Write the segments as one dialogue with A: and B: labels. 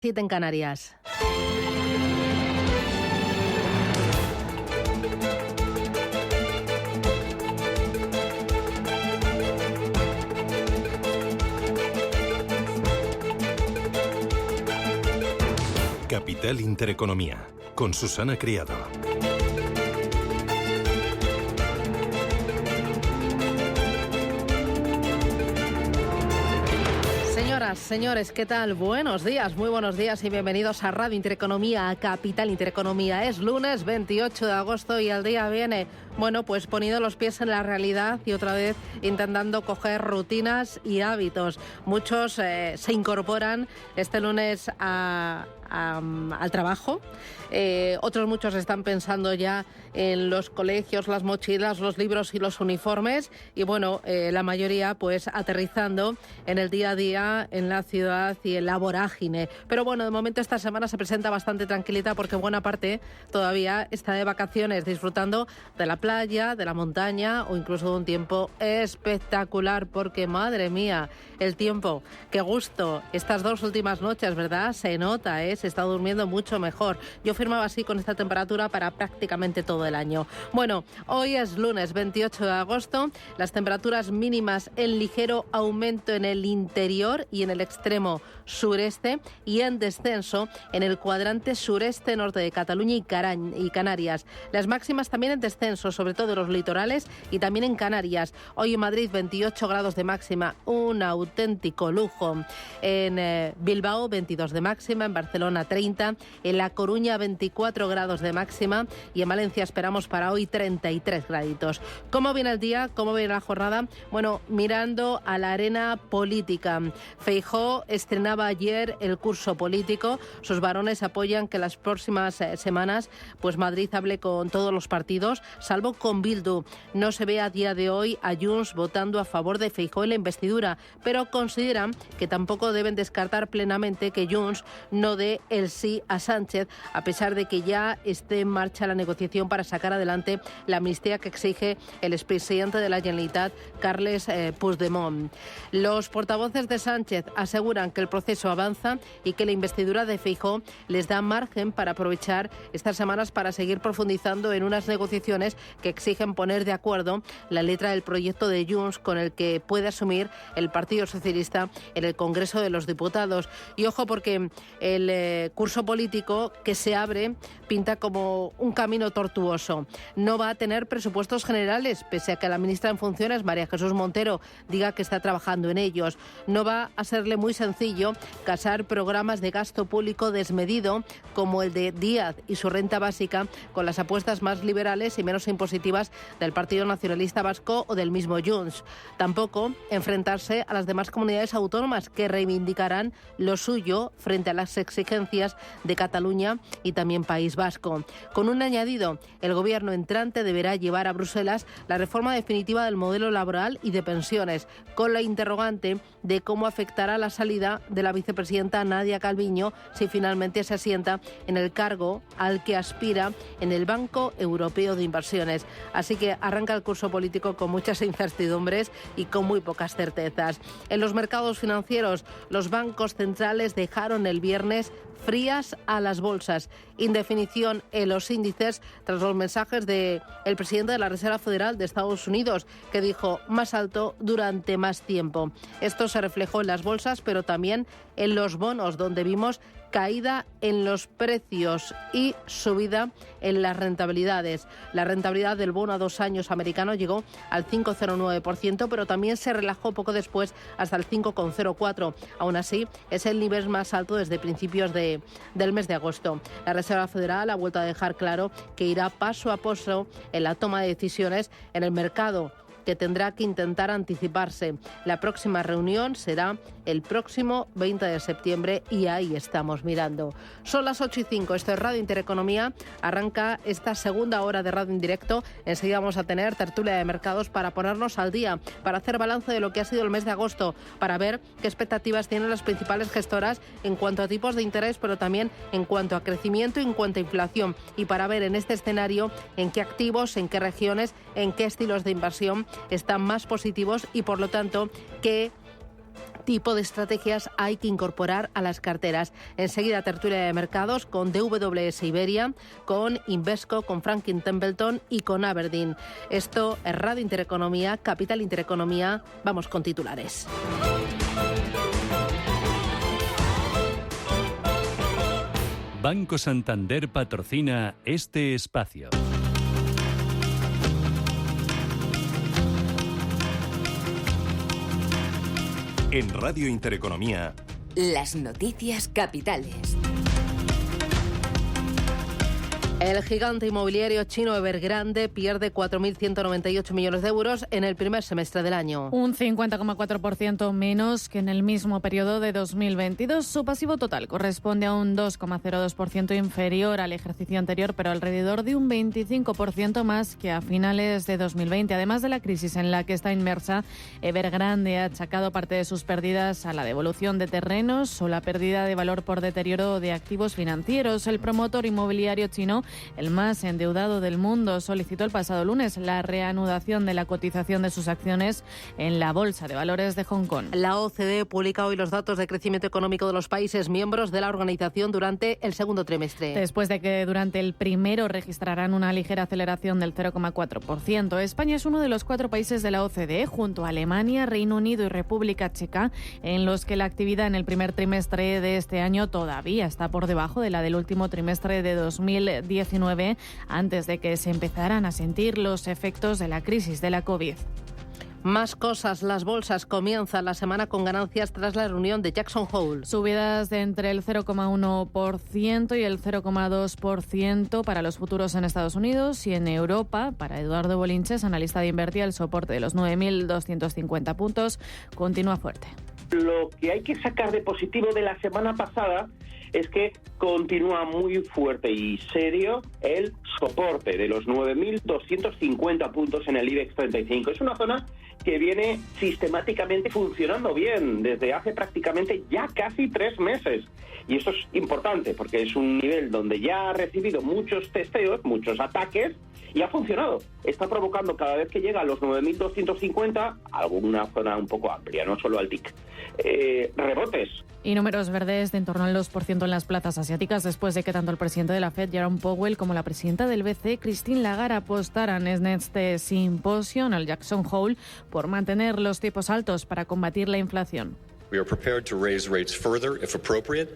A: 7 en Canarias.
B: Capital Intereconomía, con Susana Criado.
A: Señores, ¿qué tal? Buenos días, muy buenos días y bienvenidos a Radio Intereconomía, a Capital Intereconomía. Es lunes 28 de agosto y el día viene, pues poniendo los pies en la realidad y otra vez intentando coger rutinas y hábitos. Muchos se incorporan este lunes al trabajo. Otros muchos están pensando ya en los colegios, las mochilas, los libros y los uniformes y la mayoría pues aterrizando en el día a día, en la ciudad y en la vorágine. Pero de momento esta semana se presenta bastante tranquilita porque buena parte todavía está de vacaciones, disfrutando de la playa, de la montaña o incluso de un tiempo espectacular porque, madre mía, el tiempo, qué gusto. Estas 2 últimas noches, ¿verdad? Se nota, se está durmiendo mucho mejor. Yo firmaba así con esta temperatura para prácticamente todo el año. Hoy es lunes 28 de agosto, las temperaturas mínimas en ligero aumento en el interior y en el extremo sureste y en descenso en el cuadrante sureste norte de Cataluña y Canarias. Las máximas también en descenso, sobre todo en los litorales y también en Canarias. Hoy en Madrid 28 grados de máxima, un auténtico lujo. En Bilbao 22 de máxima, en Barcelona 30, en La Coruña 24 grados de máxima y en Valencia esperamos para hoy 33 graditos. ¿Cómo viene el día? ¿Cómo viene la jornada? Mirando a la arena política. Feijóo estrenaba ayer el curso político. Sus varones apoyan que las próximas semanas pues Madrid hable con todos los partidos, salvo con Bildu. No se ve a día de hoy a Junts votando a favor de Feijóo en la investidura, pero consideran que tampoco deben descartar plenamente que Junts no dé el sí a Sánchez, a pesar de que ya esté en marcha la negociación para sacar adelante la amnistía que exige el expresidente de la Generalitat, Carles Puigdemont. Los portavoces de Sánchez aseguran que el proceso avanza y que la investidura de Feijóo les da margen para aprovechar estas semanas para seguir profundizando en unas negociaciones que exigen poner de acuerdo la letra del proyecto de Junts con el que puede asumir el Partido Socialista en el Congreso de los Diputados. Y ojo porque el curso político que se abre pinta como un camino tortuoso. No va a tener presupuestos generales, pese a que la ministra en funciones, María Jesús Montero, diga que está trabajando en ellos. No va a serle muy sencillo casar programas de gasto público desmedido como el de Díaz y su renta básica con las apuestas más liberales y menos impositivas del Partido Nacionalista Vasco o del mismo Junts. Tampoco enfrentarse a las demás comunidades autónomas que reivindicarán lo suyo frente a las exigencias de Cataluña y también País Vasco. Con un añadido, el gobierno entrante deberá llevar a Bruselas la reforma definitiva del modelo laboral y de pensiones, con la interrogante de cómo afectará la salida de la vicepresidenta Nadia Calviño si finalmente se asienta en el cargo al que aspira en el Banco Europeo de Inversiones. Así que arranca el curso político con muchas incertidumbres y con muy pocas certezas. En los mercados financieros, los bancos centrales dejaron el viernes frías a las bolsas. Indefinición en los índices tras los mensajes del presidente de la Reserva Federal de Estados Unidos, que dijo más alto durante más tiempo. Esto se reflejó en las bolsas, pero también en los bonos, donde vimos caída en los precios y subida en las rentabilidades. La rentabilidad del bono a 2 años americano llegó al 5,09%, pero también se relajó poco después hasta el 5,04%. Aún así, es el nivel más alto desde principios del mes de agosto. La Reserva Federal ha vuelto a dejar claro que irá paso a paso en la toma de decisiones en el mercado, que tendrá que intentar anticiparse. La próxima reunión será el próximo 20 de septiembre y ahí estamos mirando. Son las 8:05, esto es Radio Intereconomía. Arranca esta segunda hora de radio en directo. Enseguida vamos a tener tertulia de mercados para ponernos al día, para hacer balance de lo que ha sido el mes de agosto, para ver qué expectativas tienen las principales gestoras en cuanto a tipos de interés, pero también en cuanto a crecimiento y en cuanto a inflación, y para ver en este escenario en qué activos, en qué regiones, en qué estilos de inversión están más positivos y, por lo tanto, qué tipo de estrategias hay que incorporar a las carteras. Enseguida tertulia de mercados con DWS Iberia, con Invesco, con Franklin Templeton y con Aberdeen. Esto es Radio Intereconomía, Capital Intereconomía. Vamos con titulares.
C: Banco Santander patrocina este espacio.
B: En Radio Intereconomía,
D: las noticias capitales.
A: El gigante inmobiliario chino Evergrande pierde 4.198 millones de euros en el primer semestre del año.
E: Un 50,4% menos que en el mismo periodo de 2022. Su pasivo total corresponde a un 2,02% inferior al ejercicio anterior, pero alrededor de un 25% más que a finales de 2020. Además de la crisis en la que está inmersa, Evergrande ha achacado parte de sus pérdidas a la devolución de terrenos o la pérdida de valor por deterioro de activos financieros. El promotor inmobiliario chino, el más endeudado del mundo, solicitó el pasado lunes la reanudación de la cotización de sus acciones en la Bolsa de Valores de Hong Kong.
A: La OCDE publica hoy los datos de crecimiento económico de los países miembros de la organización durante el segundo trimestre.
E: Después de que durante el primero registrarán una ligera aceleración del 0,4%. España es uno de los 4 países de la OCDE, junto a Alemania, Reino Unido y República Checa, en los que la actividad en el primer trimestre de este año todavía está por debajo de la del último trimestre de 2019, antes de que se empezaran a sentir los efectos de la crisis de la COVID.
A: Más cosas, las bolsas comienzan la semana con ganancias tras la reunión de Jackson Hole.
E: Subidas de entre el 0,1% y el 0,2% para los futuros en Estados Unidos y en Europa. Para Eduardo Bolinches, analista de Invertia, el soporte de los 9.250 puntos continúa fuerte.
F: Lo que hay que sacar de positivo de la semana pasada es que continúa muy fuerte y serio el soporte de los 9.250 puntos en el IBEX 35. Es una zona que viene sistemáticamente funcionando bien desde hace prácticamente ya casi 3 meses. Y eso es importante porque es un nivel donde ya ha recibido muchos testeos, muchos ataques y ha funcionado. Está provocando cada vez que llega a los 9.250 alguna zona un poco amplia, no solo al TIC. Rebotes.
E: Y números verdes de en torno al 2% en las plazas asiáticas después de que tanto el presidente de la Fed, Jerome Powell, como la presidenta del BCE, Christine Lagarde, apostaran en este simposio, en el Jackson Hole, por mantener los tipos altos para combatir la inflación.
G: We are prepared to raise rates further if appropriate.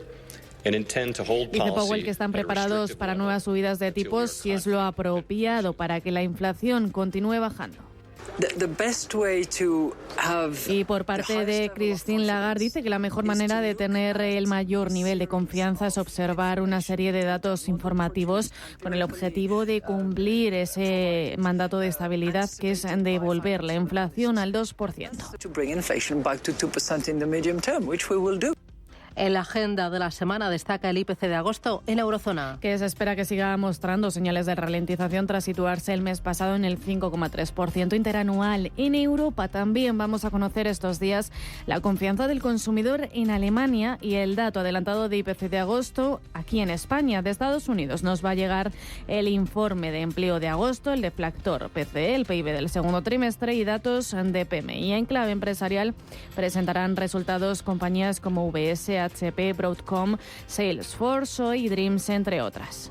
E: Dice Powell que están preparados para nuevas subidas de tipos si es lo apropiado para que la inflación continúe bajando. Y por parte de Christine Lagarde dice que la mejor manera de tener el mayor nivel de confianza es observar una serie de datos informativos con el objetivo de cumplir ese mandato de estabilidad que es devolver la inflación al 2%.
A: En la agenda de la semana destaca el IPC de agosto en la eurozona,
E: que se espera que siga mostrando señales de ralentización tras situarse el mes pasado en el 5,3% interanual. En Europa también vamos a conocer estos días la confianza del consumidor en Alemania y el dato adelantado de IPC de agosto aquí en España. De Estados Unidos nos va a llegar el informe de empleo de agosto, el deflactor PCE, el PIB del segundo trimestre y datos de PMI. En clave empresarial presentarán resultados compañías como VS, HP, Broadcom, Salesforce o iDreams, entre otras.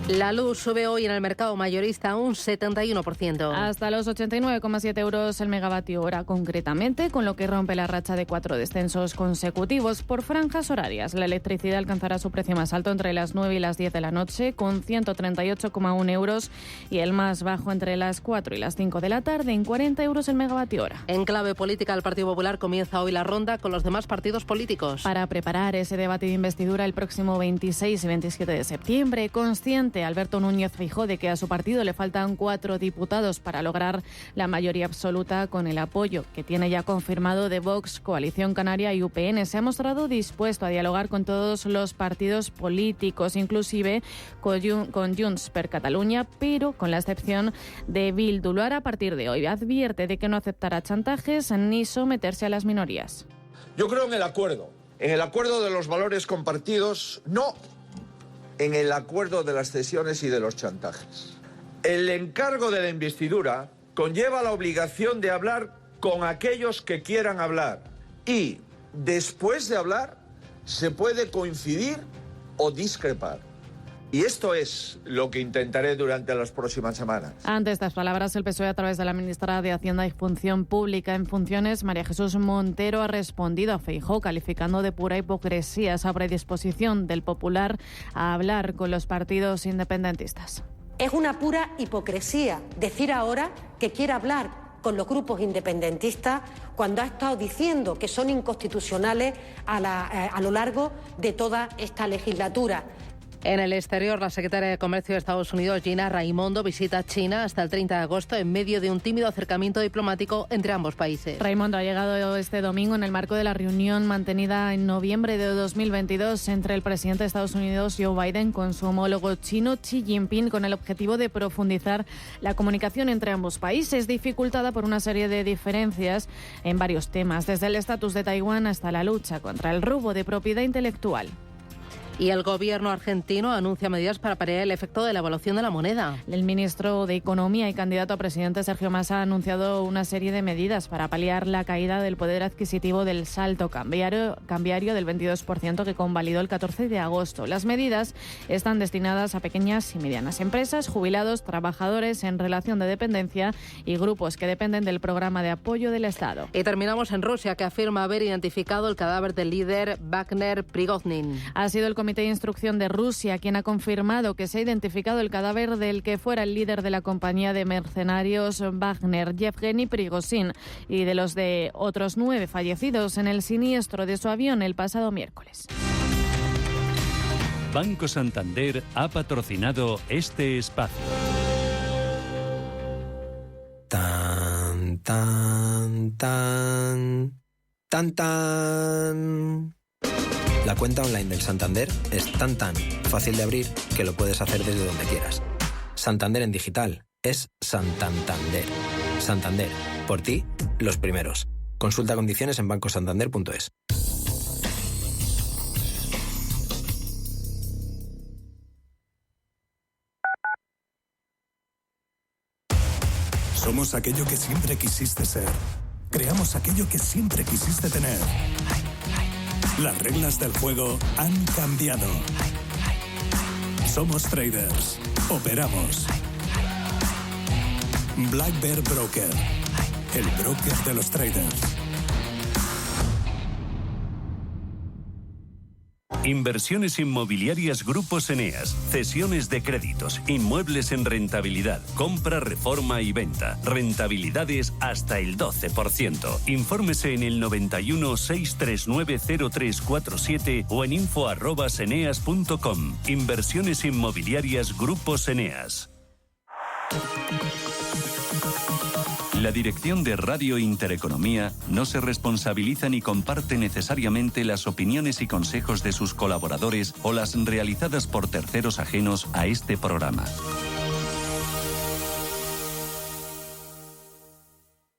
A: La luz sube hoy en el mercado mayorista un 71%.
E: Hasta los 89,7 euros el megavatio hora concretamente, con lo que rompe la racha de 4 descensos consecutivos. Por franjas horarias, la electricidad alcanzará su precio más alto entre las 9 y las 10 de la noche, con 138,1 euros, y el más bajo entre las 4 y las 5 de la tarde, en 40 euros el megavatio hora.
A: En clave política, el Partido Popular comienza hoy la ronda con los demás partidos políticos.
E: Para preparar ese debate de investidura el próximo 26 y 27 de septiembre, consciente Alberto Núñez Feijóo de que a su partido le faltan 4 diputados para lograr la mayoría absoluta, con el apoyo que tiene ya confirmado de Vox, Coalición Canaria y UPN. Se ha mostrado dispuesto a dialogar con todos los partidos políticos, inclusive con Junts per Catalunya, pero con la excepción de Bildu. Lo hará a partir de hoy. Advierte de que no aceptará chantajes ni someterse a las minorías.
H: Yo creo en el acuerdo de los valores compartidos, no en el acuerdo de las cesiones y de los chantajes. El encargo de la investidura conlleva la obligación de hablar con aquellos que quieran hablar. Y después de hablar, se puede coincidir o discrepar. Y esto es lo que intentaré durante las próximas semanas.
E: Ante estas palabras, el PSOE, a través de la ministra de Hacienda y Función Pública en funciones, María Jesús Montero, ha respondido a Feijóo calificando de pura hipocresía esa predisposición del Popular a hablar con los partidos independentistas.
I: Es una pura hipocresía decir ahora que quiere hablar con los grupos independentistas cuando ha estado diciendo que son inconstitucionales a lo largo de toda esta legislatura.
A: En el exterior, la secretaria de Comercio de Estados Unidos, Gina Raimondo, visita China hasta el 30 de agosto en medio de un tímido acercamiento diplomático entre ambos países.
E: Raimondo ha llegado este domingo en el marco de la reunión mantenida en noviembre de 2022 entre el presidente de Estados Unidos, Joe Biden, con su homólogo chino, Xi Jinping, con el objetivo de profundizar la comunicación entre ambos países, dificultada por una serie de diferencias en varios temas, desde el estatus de Taiwán hasta la lucha contra el robo de propiedad intelectual.
A: Y el gobierno argentino anuncia medidas para paliar el efecto de la evaluación de la moneda.
E: El ministro de Economía y candidato a presidente, Sergio Massa, ha anunciado una serie de medidas para paliar la caída del poder adquisitivo del saldo cambiario del 22% que convalidó el 14 de agosto. Las medidas están destinadas a pequeñas y medianas empresas, jubilados, trabajadores en relación de dependencia y grupos que dependen del programa de apoyo del Estado.
A: Y terminamos en Rusia, que afirma haber identificado el cadáver del líder Wagner Prigozhin.
E: Ha sido el Comité de Instrucción de Rusia quien ha confirmado que se ha identificado el cadáver del que fuera el líder de la compañía de mercenarios Wagner, Yevgeny Prigozhin, y de los de otros 9 fallecidos en el siniestro de su avión el pasado miércoles.
C: Banco Santander ha patrocinado este espacio.
J: Tan, tan, tan, tan, tan. La cuenta online del Santander es tan fácil de abrir que lo puedes hacer desde donde quieras. Santander en digital es Santander. Santander, por ti, los primeros. Consulta condiciones en bancosantander.es.
K: Somos aquello que siempre quisiste ser. Creamos aquello que siempre quisiste tener. Las reglas del juego han cambiado. Somos traders. Operamos. Black Bear Broker. El broker de los traders.
C: Inversiones inmobiliarias Grupos Eneas, cesiones de créditos, inmuebles en rentabilidad, compra, reforma y venta, rentabilidades hasta el 12%. Infórmese en el 91 639 0347 o en info@eneas.com. Inversiones inmobiliarias Grupos Eneas. La dirección de Radio Intereconomía no se responsabiliza ni comparte necesariamente las opiniones y consejos de sus colaboradores o las realizadas por terceros ajenos a este programa.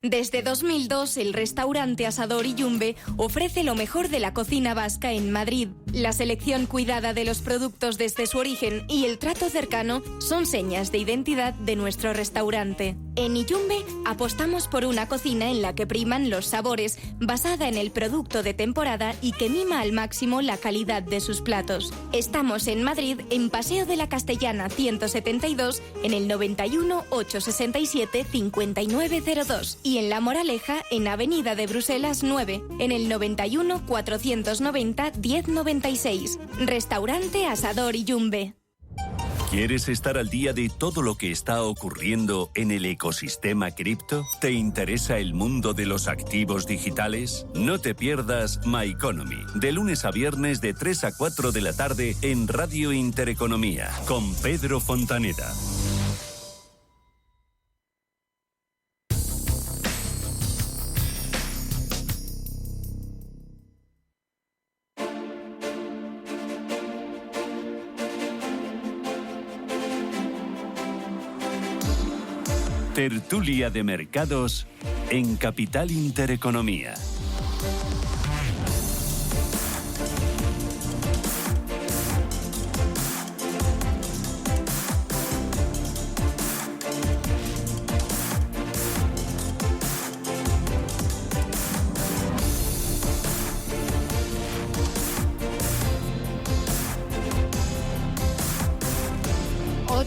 L: Desde 2002, el restaurante Asador Yumbe ofrece lo mejor de la cocina vasca en Madrid. La selección cuidada de los productos desde su origen y el trato cercano son señas de identidad de nuestro restaurante. En Yumbe apostamos por una cocina en la que priman los sabores, basada en el producto de temporada y que mima al máximo la calidad de sus platos. Estamos en Madrid, en Paseo de la Castellana 172, en el 91 867 5902 y en La Moraleja, en Avenida de Bruselas 9, en el 91 490 1096. Restaurante Asador Yumbe.
C: ¿Quieres estar al día de todo lo que está ocurriendo en el ecosistema cripto? ¿Te interesa el mundo de los activos digitales? No te pierdas My Economy, de lunes a viernes de 3 a 4 de la tarde en Radio Intereconomía, con Pedro Fontaneda. Tertulia de mercados en Capital Intereconomía.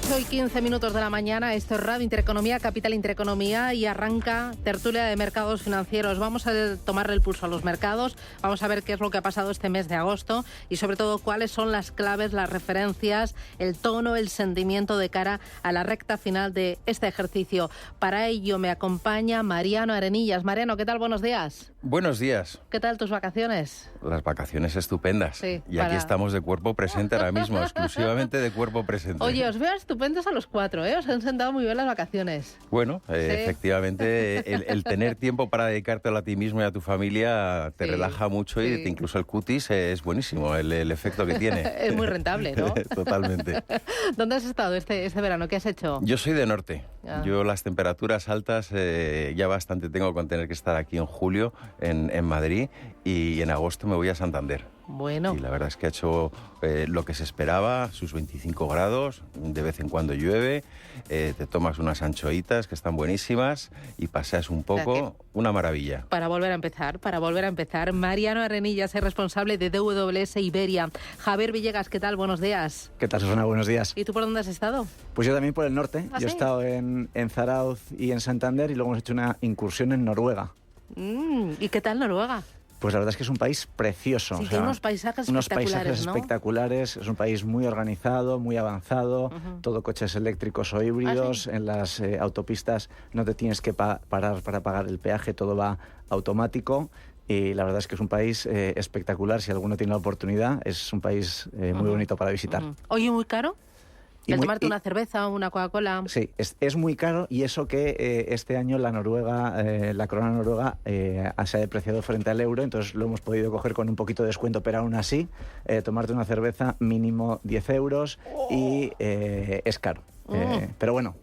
A: 8:15 de la mañana, esto es Radio Intereconomía, Capital Intereconomía, y arranca tertulia de mercados financieros. Vamos a tomarle el pulso a los mercados, vamos a ver qué es lo que ha pasado este mes de agosto y sobre todo cuáles son las claves, las referencias, el tono, el sentimiento de cara a la recta final de este ejercicio. Para ello me acompaña Mariano Arenillas. Mariano, ¿qué tal? Buenos días.
M: Buenos días.
A: ¿Qué tal tus vacaciones?
M: Las vacaciones estupendas.
A: Sí,
M: y aquí estamos de cuerpo presente ahora mismo, exclusivamente de cuerpo presente.
A: Oye, os veo estupendos a los cuatro, ¿eh? Os han sentado muy bien las vacaciones.
M: Bueno,
A: Sí.
M: Efectivamente, el tener tiempo para dedicártelo a ti mismo y a tu familia te relaja mucho y incluso el cutis es buenísimo, el efecto que tiene.
A: Es muy rentable, ¿no?
M: Totalmente.
A: ¿Dónde has estado este verano? ¿Qué has hecho?
M: Yo soy de norte.
A: Ah.
M: Yo las temperaturas altas ya bastante tengo con tener que estar aquí en julio en Madrid y en agosto me voy a Santander.
A: Bueno.
M: Y la verdad es que ha hecho lo que se esperaba, sus 25 grados, de vez en cuando llueve, te tomas unas anchoitas que están buenísimas y paseas un poco, una maravilla.
A: Para volver a empezar, Mariano Arenillas es responsable de DWS Iberia. Javier Villegas, ¿qué tal? Buenos días.
N: ¿Qué tal, Susana? Buenos días.
A: ¿Y tú por dónde has estado?
N: Pues yo también por el norte.
A: ¿Ah,
N: yo he
A: sí?
N: estado en Zarauz y en Santander y luego hemos hecho una incursión en Noruega.
A: ¿Y qué tal Noruega?
N: Pues la verdad es que es un país precioso.
A: Sí,
N: o sea,
A: tiene unos paisajes espectaculares, ¿no?
N: espectaculares. Es un país muy organizado, muy avanzado. Todo coches eléctricos o híbridos.
A: ¿Sí?
N: En las autopistas no te tienes que parar para pagar el peaje, todo va automático. Y la verdad es que es un país espectacular. Si alguno tiene la oportunidad, es un país muy bonito para visitar.
A: Oye, ¿muy caro? Tomarte una cerveza o una Coca-Cola.
N: Sí, es muy caro y eso que este año la corona noruega se ha depreciado frente al euro, entonces lo hemos podido coger con un poquito de descuento, pero aún así, tomarte una cerveza mínimo 10 euros y es caro. Pero bueno,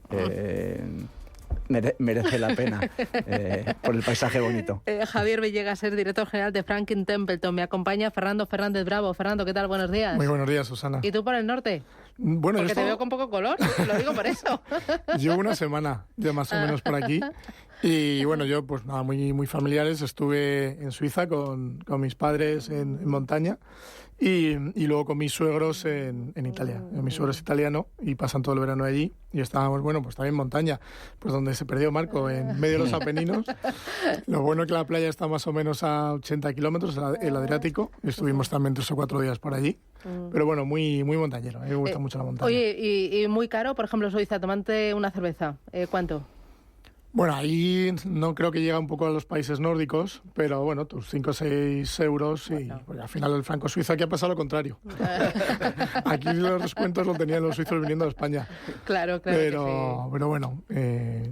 N: merece la pena por el paisaje bonito.
A: Javier Villegas es director general de Franklin Templeton. Me acompaña Fernando Fernández Bravo. Fernando, ¿qué tal? Buenos días.
O: Muy buenos días, Susana.
A: ¿Y tú por el norte?
O: Bueno,
A: porque te veo con poco color, lo digo por eso.
O: Llevo una semana ya más o menos por aquí. Y bueno, yo pues nada, muy familiares. Estuve en Suiza con mis padres en montaña y luego con mis suegros en Italia. Mi suegro es italiano y pasan todo el verano allí y estábamos, bueno, pues también en montaña, pues donde se perdió Marco, en medio de los Apeninos. Lo bueno es que la playa está más o menos a 80 kilómetros, el Adriático. Estuvimos también 3 o 4 días por allí. Pero bueno, muy montañero. A mí me gusta mucho la montaña.
A: Oye, y muy caro, por ejemplo, Suiza, tomarte una cerveza, ¿cuánto?
O: Bueno, ahí no creo que llega un poco a los países nórdicos, pero bueno, tus 5 o 6 euros y pues, al final el franco suizo aquí ha pasado lo contrario. Aquí los descuentos los tenían los suizos viniendo a España.
A: Claro.
O: Pero bueno,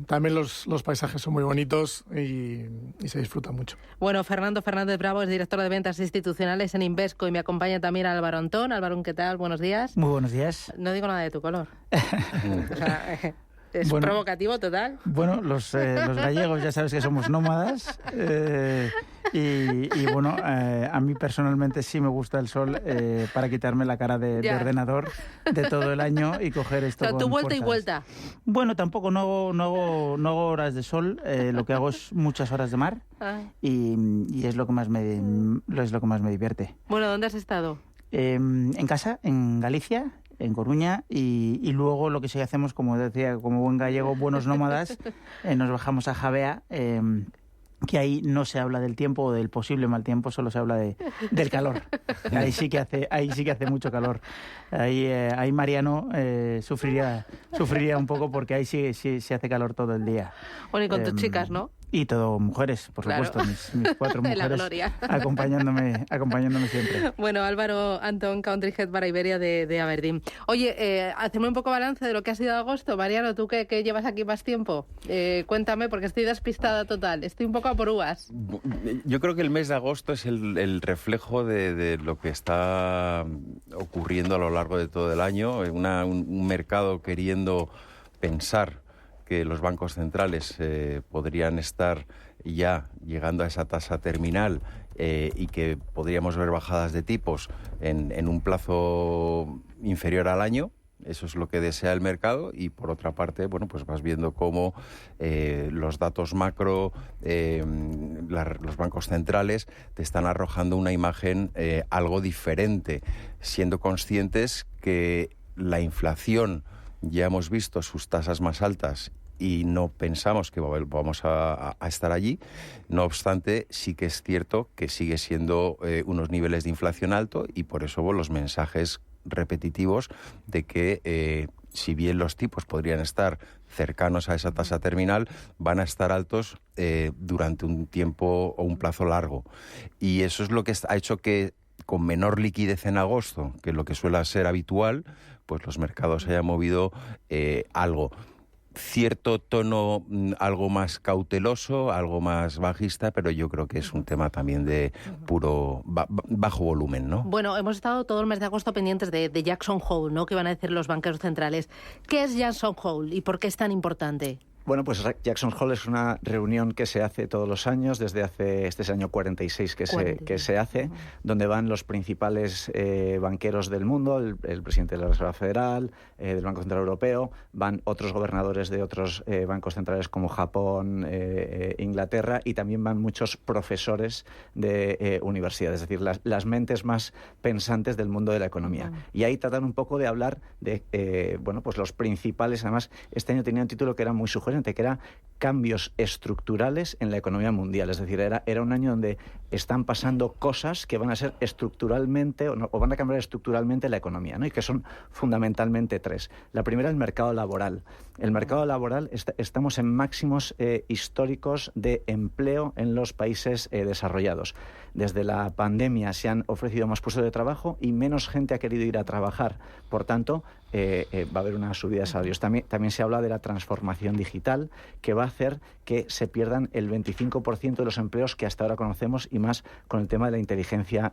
O: también los paisajes son muy bonitos y se disfruta mucho.
A: Bueno, Fernando Fernández Bravo es director de ventas institucionales en Invesco y me acompaña también Álvaro Antón. Álvaro, ¿qué tal? Buenos días.
P: Muy buenos días.
A: No digo nada de tu color. O sea, es provocativo total.
P: Bueno, los gallegos ya sabes que somos nómadas y bueno, a mí personalmente sí me gusta el sol para quitarme la cara de ordenador de todo el año y coger esto. O sea,
A: tu vuelta
P: fuerzas.
A: Y vuelta.
P: Bueno, tampoco no hago horas de sol, lo que hago es muchas horas de mar y es lo que más me divierte.
A: Bueno, ¿dónde has estado?
P: En casa, en Galicia, en Coruña, y luego lo que sí hacemos, como decía, como buen gallego, buenos nómadas, nos bajamos a Javea, que ahí no se habla del tiempo o del posible mal tiempo, solo se habla del calor. Ahí sí que hace mucho calor. Ahí Mariano sufriría un poco porque ahí sí hace calor todo el día.
A: Bueno, y con tus chicas, ¿no?
P: Y todo mujeres, por supuesto, mis 4 mujeres
A: la gloria.
P: acompañándome siempre.
A: Bueno, Álvaro Antón, Country Head para Iberia de Aberdeen. Oye, hacemos un poco balance de lo que ha sido agosto. Mariano, tú que llevas aquí más tiempo, cuéntame, porque estoy despistada total. Estoy un poco a por uvas.
M: Yo creo que el mes de agosto es el reflejo de lo que está ocurriendo a lo largo de todo el año. Un mercado queriendo pensar que los bancos centrales podrían estar ya llegando a esa tasa terminal y que podríamos ver bajadas de tipos en un plazo inferior al año. Eso es lo que desea el mercado y por otra parte, bueno, pues vas viendo cómo los datos macro, los bancos centrales te están arrojando una imagen algo diferente, siendo conscientes que la inflación ya hemos visto sus tasas más altas y no pensamos que vamos a estar allí. No obstante, sí que es cierto que sigue siendo unos niveles de inflación alto y por eso los mensajes repetitivos de que si bien los tipos podrían estar cercanos a esa tasa terminal, van a estar altos durante un tiempo o un plazo largo. Y eso es lo que ha hecho que, con menor liquidez en agosto, que lo que suele ser habitual, pues los mercados hayan movido algo. Cierto tono algo más cauteloso, algo más bajista, pero yo creo que es un tema también de puro bajo volumen, ¿no?
A: Bueno, hemos estado todo el mes de agosto pendientes de Jackson Hole, ¿no?, que van a decir los banqueros centrales. ¿Qué es Jackson Hole y por qué es tan importante?
N: Bueno, pues Jackson Hole es una reunión que se hace todos los años, desde este es el año 46 que se hace, donde van los principales banqueros del mundo, el presidente de la Reserva Federal, del Banco Central Europeo, van otros gobernadores de otros bancos centrales como Japón, Inglaterra, y también van muchos profesores de universidades, es decir, las mentes más pensantes del mundo de la economía. Y ahí tratan un poco de hablar de pues los principales, además este año tenía un título que era muy sugerente, que era cambios estructurales en la economía mundial. Es decir, era un año donde están pasando cosas que van a ser estructuralmente o van a cambiar estructuralmente la economía, ¿no? Y que son fundamentalmente tres. La primera, el mercado laboral. El mercado laboral, estamos en máximos históricos de empleo en los países desarrollados. Desde la pandemia se han ofrecido más puestos de trabajo y menos gente ha querido ir a trabajar. Por tanto, va a haber una subida de salarios. También se habla de la transformación digital, que va a hacer que se pierdan el 25% de los empleos que hasta ahora conocemos, y más con el tema de la inteligencia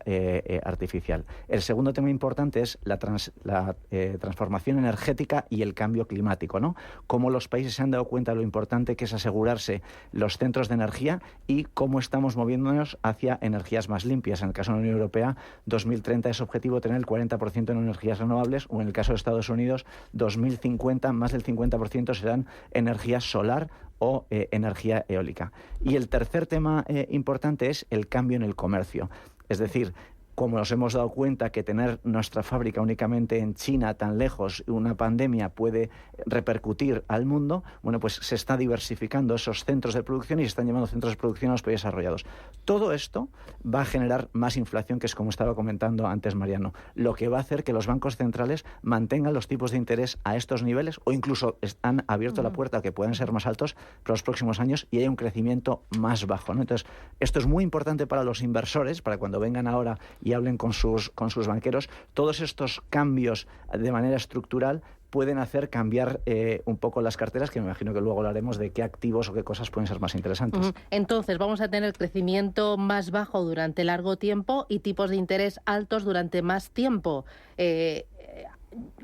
N: artificial. El segundo tema importante es la transformación energética y el cambio climático, ¿no? Cómo los países se han dado cuenta de lo importante que es asegurarse los centros de energía y cómo estamos moviéndonos hacia energías más limpias. En el caso de la Unión Europea, 2030 es objetivo tener el 40% en energías renovables, o en el caso de Estados Unidos, 2050 más del 50% serán energía solar o energía eólica. Y el tercer tema importante es el cambio en el comercio. Es decir, como nos hemos dado cuenta que tener nuestra fábrica únicamente en China, tan lejos, una pandemia puede repercutir al mundo, bueno, pues se está diversificando esos centros de producción y se están llevando centros de producción a los países desarrollados. Todo esto va a generar más inflación, que es como estaba comentando antes Mariano, lo que va a hacer que los bancos centrales mantengan los tipos de interés a estos niveles, o incluso han abierto la puerta a que puedan ser más altos para los próximos años y haya un crecimiento más bajo, ¿no? Entonces, esto es muy importante para los inversores, para cuando vengan ahora y hablen con sus banqueros. Todos estos cambios de manera estructural pueden hacer cambiar un poco las carteras, que me imagino que luego hablaremos de qué activos o qué cosas pueden ser más interesantes.
A: Entonces, vamos a tener crecimiento más bajo durante largo tiempo y tipos de interés altos durante más tiempo.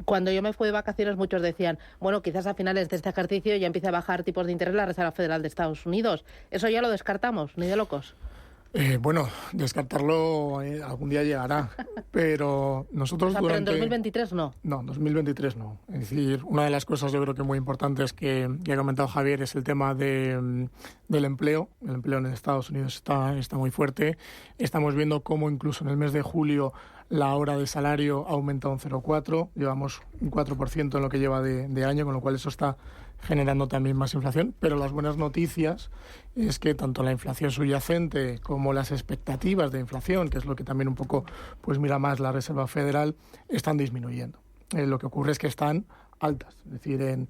A: Cuando yo me fui de vacaciones, muchos decían, bueno, quizás a finales de este ejercicio ya empiece a bajar tipos de interés la Reserva Federal de Estados Unidos. ¿Eso ya lo descartamos? Ni de locos.
O: Bueno, descartarlo algún día llegará, pero nosotros
A: pero en 2023 no.
O: No, 2023 no. Es decir, una de las cosas yo creo que muy importantes que ha comentado Javier es el tema del empleo. El empleo en Estados Unidos está muy fuerte. Estamos viendo cómo incluso en el mes de julio la hora de salario ha aumentado un 0,4, llevamos un 4% en lo que lleva de año, con lo cual eso está generando también más inflación, pero las buenas noticias es que tanto la inflación subyacente como las expectativas de inflación, que es lo que también un poco pues mira más la Reserva Federal, están disminuyendo. Lo que ocurre es que están altas, es decir,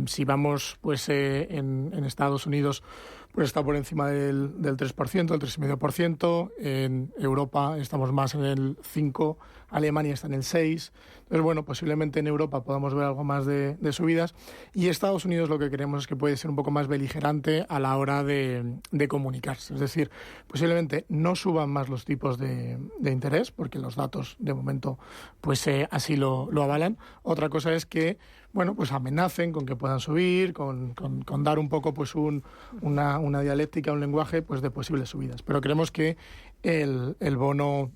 O: si vamos pues en Estados Unidos pues está por encima del 3%, del 3,5%, en Europa estamos más en el 5%, Alemania está en el 6%, entonces bueno, posiblemente en Europa podamos ver algo más de subidas, y Estados Unidos lo que queremos es que puede ser un poco más beligerante a la hora de comunicarse, es decir, posiblemente no suban más los tipos de interés, porque los datos de momento pues así lo avalan. Otra cosa es que bueno, pues amenacen con que puedan subir, con dar un poco pues una dialéctica, un lenguaje pues de posibles subidas. Pero creemos que el bono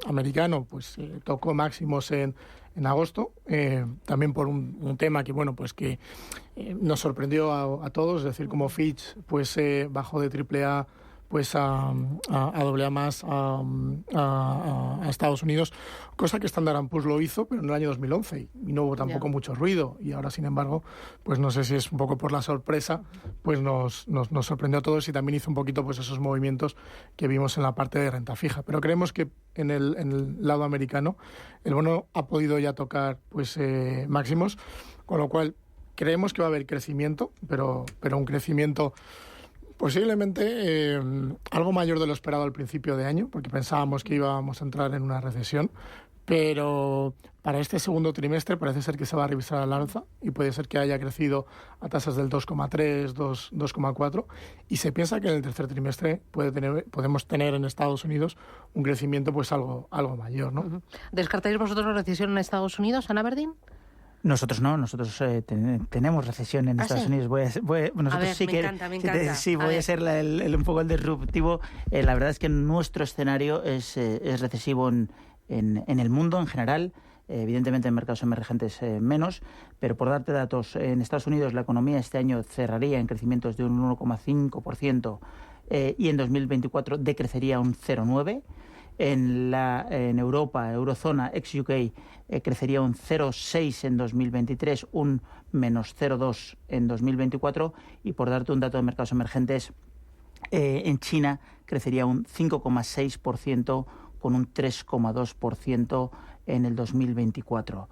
O: americano pues tocó máximos en agosto, también por un tema que bueno pues que nos sorprendió a todos, es decir, como Fitch pues bajó de AAA pues a AA más a Estados Unidos, cosa que Standard & Poor's lo hizo, pero en el año 2011, y no hubo tampoco mucho ruido. Y ahora, sin embargo, pues no sé si es un poco por la sorpresa, pues nos sorprendió a todos y también hizo un poquito pues esos movimientos que vimos en la parte de renta fija. Pero creemos que en el lado americano el bono ha podido ya tocar pues máximos, con lo cual creemos que va a haber crecimiento, pero un crecimiento posiblemente algo mayor de lo esperado al principio de año, porque pensábamos que íbamos a entrar en una recesión, pero para este segundo trimestre parece ser que se va a revisar al alza y puede ser que haya crecido a tasas del 2,3, 2,4, y se piensa que en el tercer trimestre podemos tener en Estados Unidos un crecimiento pues algo mayor, ¿no?
A: ¿Descartáis vosotros recesión en Estados Unidos, Ana Berdín?
P: Nosotros no, nosotros tenemos recesión en Estados Unidos. Nosotros sí que
A: me encanta.
P: Sí, voy a ser un poco el disruptivo. La verdad es que nuestro escenario es recesivo en el mundo en general. Evidentemente en mercados emergentes menos, pero por darte datos, en Estados Unidos la economía este año cerraría en crecimientos de un 1,5% y en 2024 decrecería un 0,9%. En Europa, eurozona, ex-UK, crecería un 0,6 en 2023, un menos 0,2 en 2024. Y por darte un dato de mercados emergentes, en China crecería un 5,6% con un 3,2% en el 2024.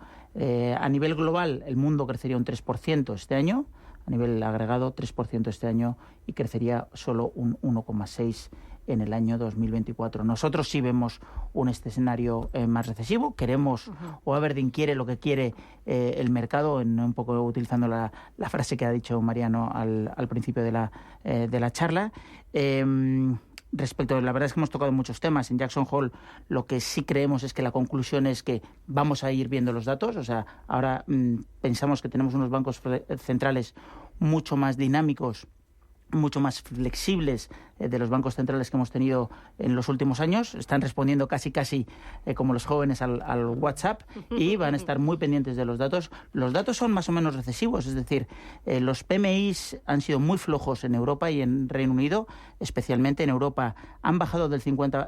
P: A nivel global, el mundo crecería un 3% este año, a nivel agregado 3% este año, y crecería solo un 1,6% en el año 2024. Nosotros sí vemos un escenario más recesivo. Queremos, o Aberdeen quiere lo que quiere el mercado, un poco utilizando la frase que ha dicho Mariano al principio de la charla. La verdad es que hemos tocado muchos temas. En Jackson Hole lo que sí creemos es que la conclusión es que vamos a ir viendo los datos. O sea, ahora pensamos que tenemos unos bancos centrales mucho más dinámicos, mucho más flexibles de los bancos centrales que hemos tenido en los últimos años. Están respondiendo casi como los jóvenes al WhatsApp, y van a estar muy pendientes de los datos. Los datos son más o menos recesivos, es decir, los PMIs han sido muy flojos en Europa y en Reino Unido, especialmente en Europa. Han bajado los 50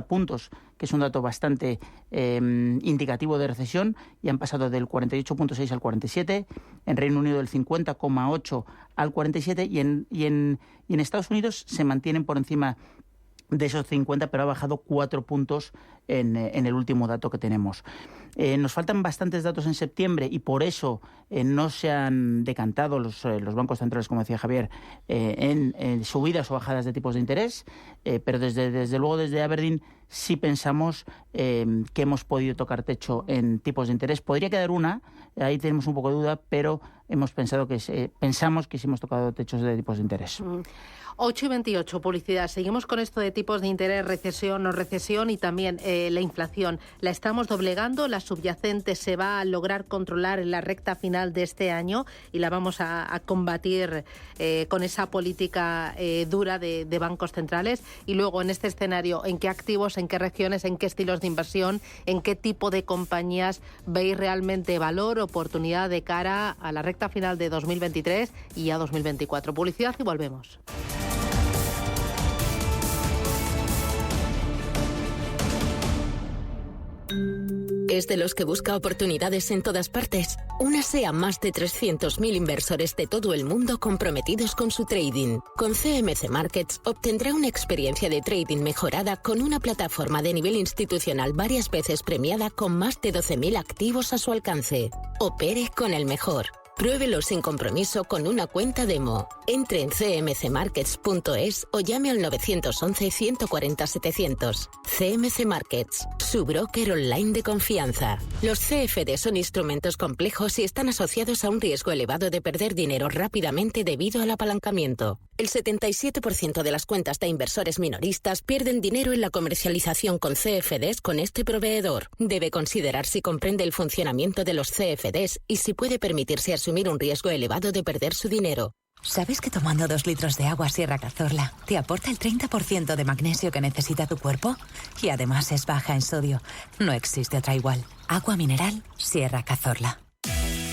P: puntos, que es un dato bastante indicativo de recesión, y han pasado del 48,6 al 47. En Reino Unido del 50,8 al 47, y en Estados Unidos se mantienen por encima de esos 50, pero ha bajado 4 puntos en el último dato que tenemos. Nos faltan bastantes datos en septiembre y por eso no se han decantado los bancos centrales, como decía Javier, en subidas o bajadas de tipos de interés, pero desde luego desde Aberdeen sí pensamos que hemos podido tocar techo en tipos de interés. Podría quedar ahí tenemos un poco de duda, pero pensamos que sí hemos tocado techos de tipos de interés.
A: 8:28, publicidad. Seguimos con esto de tipos de interés, recesión, no recesión, y también la inflación. ¿La estamos doblegando? ¿La subyacente se va a lograr controlar en la recta final de este año y la vamos a combatir con esa política dura de bancos centrales? Y luego, en este escenario, ¿en qué activos, en qué regiones, en qué estilos de inversión, en qué tipo de compañías veis realmente valor, oportunidad de cara a la recta final de 2023 y a 2024? Publicidad y volvemos.
Q: ¿Es de los que busca oportunidades en todas partes? Únase a más de 300.000 inversores de todo el mundo comprometidos con su trading. Con CMC Markets obtendrá una experiencia de trading mejorada con una plataforma de nivel institucional varias veces premiada con más de 12.000 activos a su alcance. Opere con el mejor. Pruébelo sin compromiso con una cuenta demo. Entre en cmcmarkets.es o llame al 911-140-700. CMC Markets, su broker online de confianza. Los CFD son instrumentos complejos y están asociados a un riesgo elevado de perder dinero rápidamente debido al apalancamiento. El 77% de las cuentas de inversores minoristas pierden dinero en la comercialización con CFDs con este proveedor. Debe considerar si comprende el funcionamiento de los CFDs y si puede permitirse asumir un riesgo elevado de perder su dinero.
R: ¿Sabes que tomando 2 litros de agua Sierra Cazorla te aporta el 30% de magnesio que necesita tu cuerpo? Y además es baja en sodio. No existe otra igual. Agua mineral Sierra Cazorla.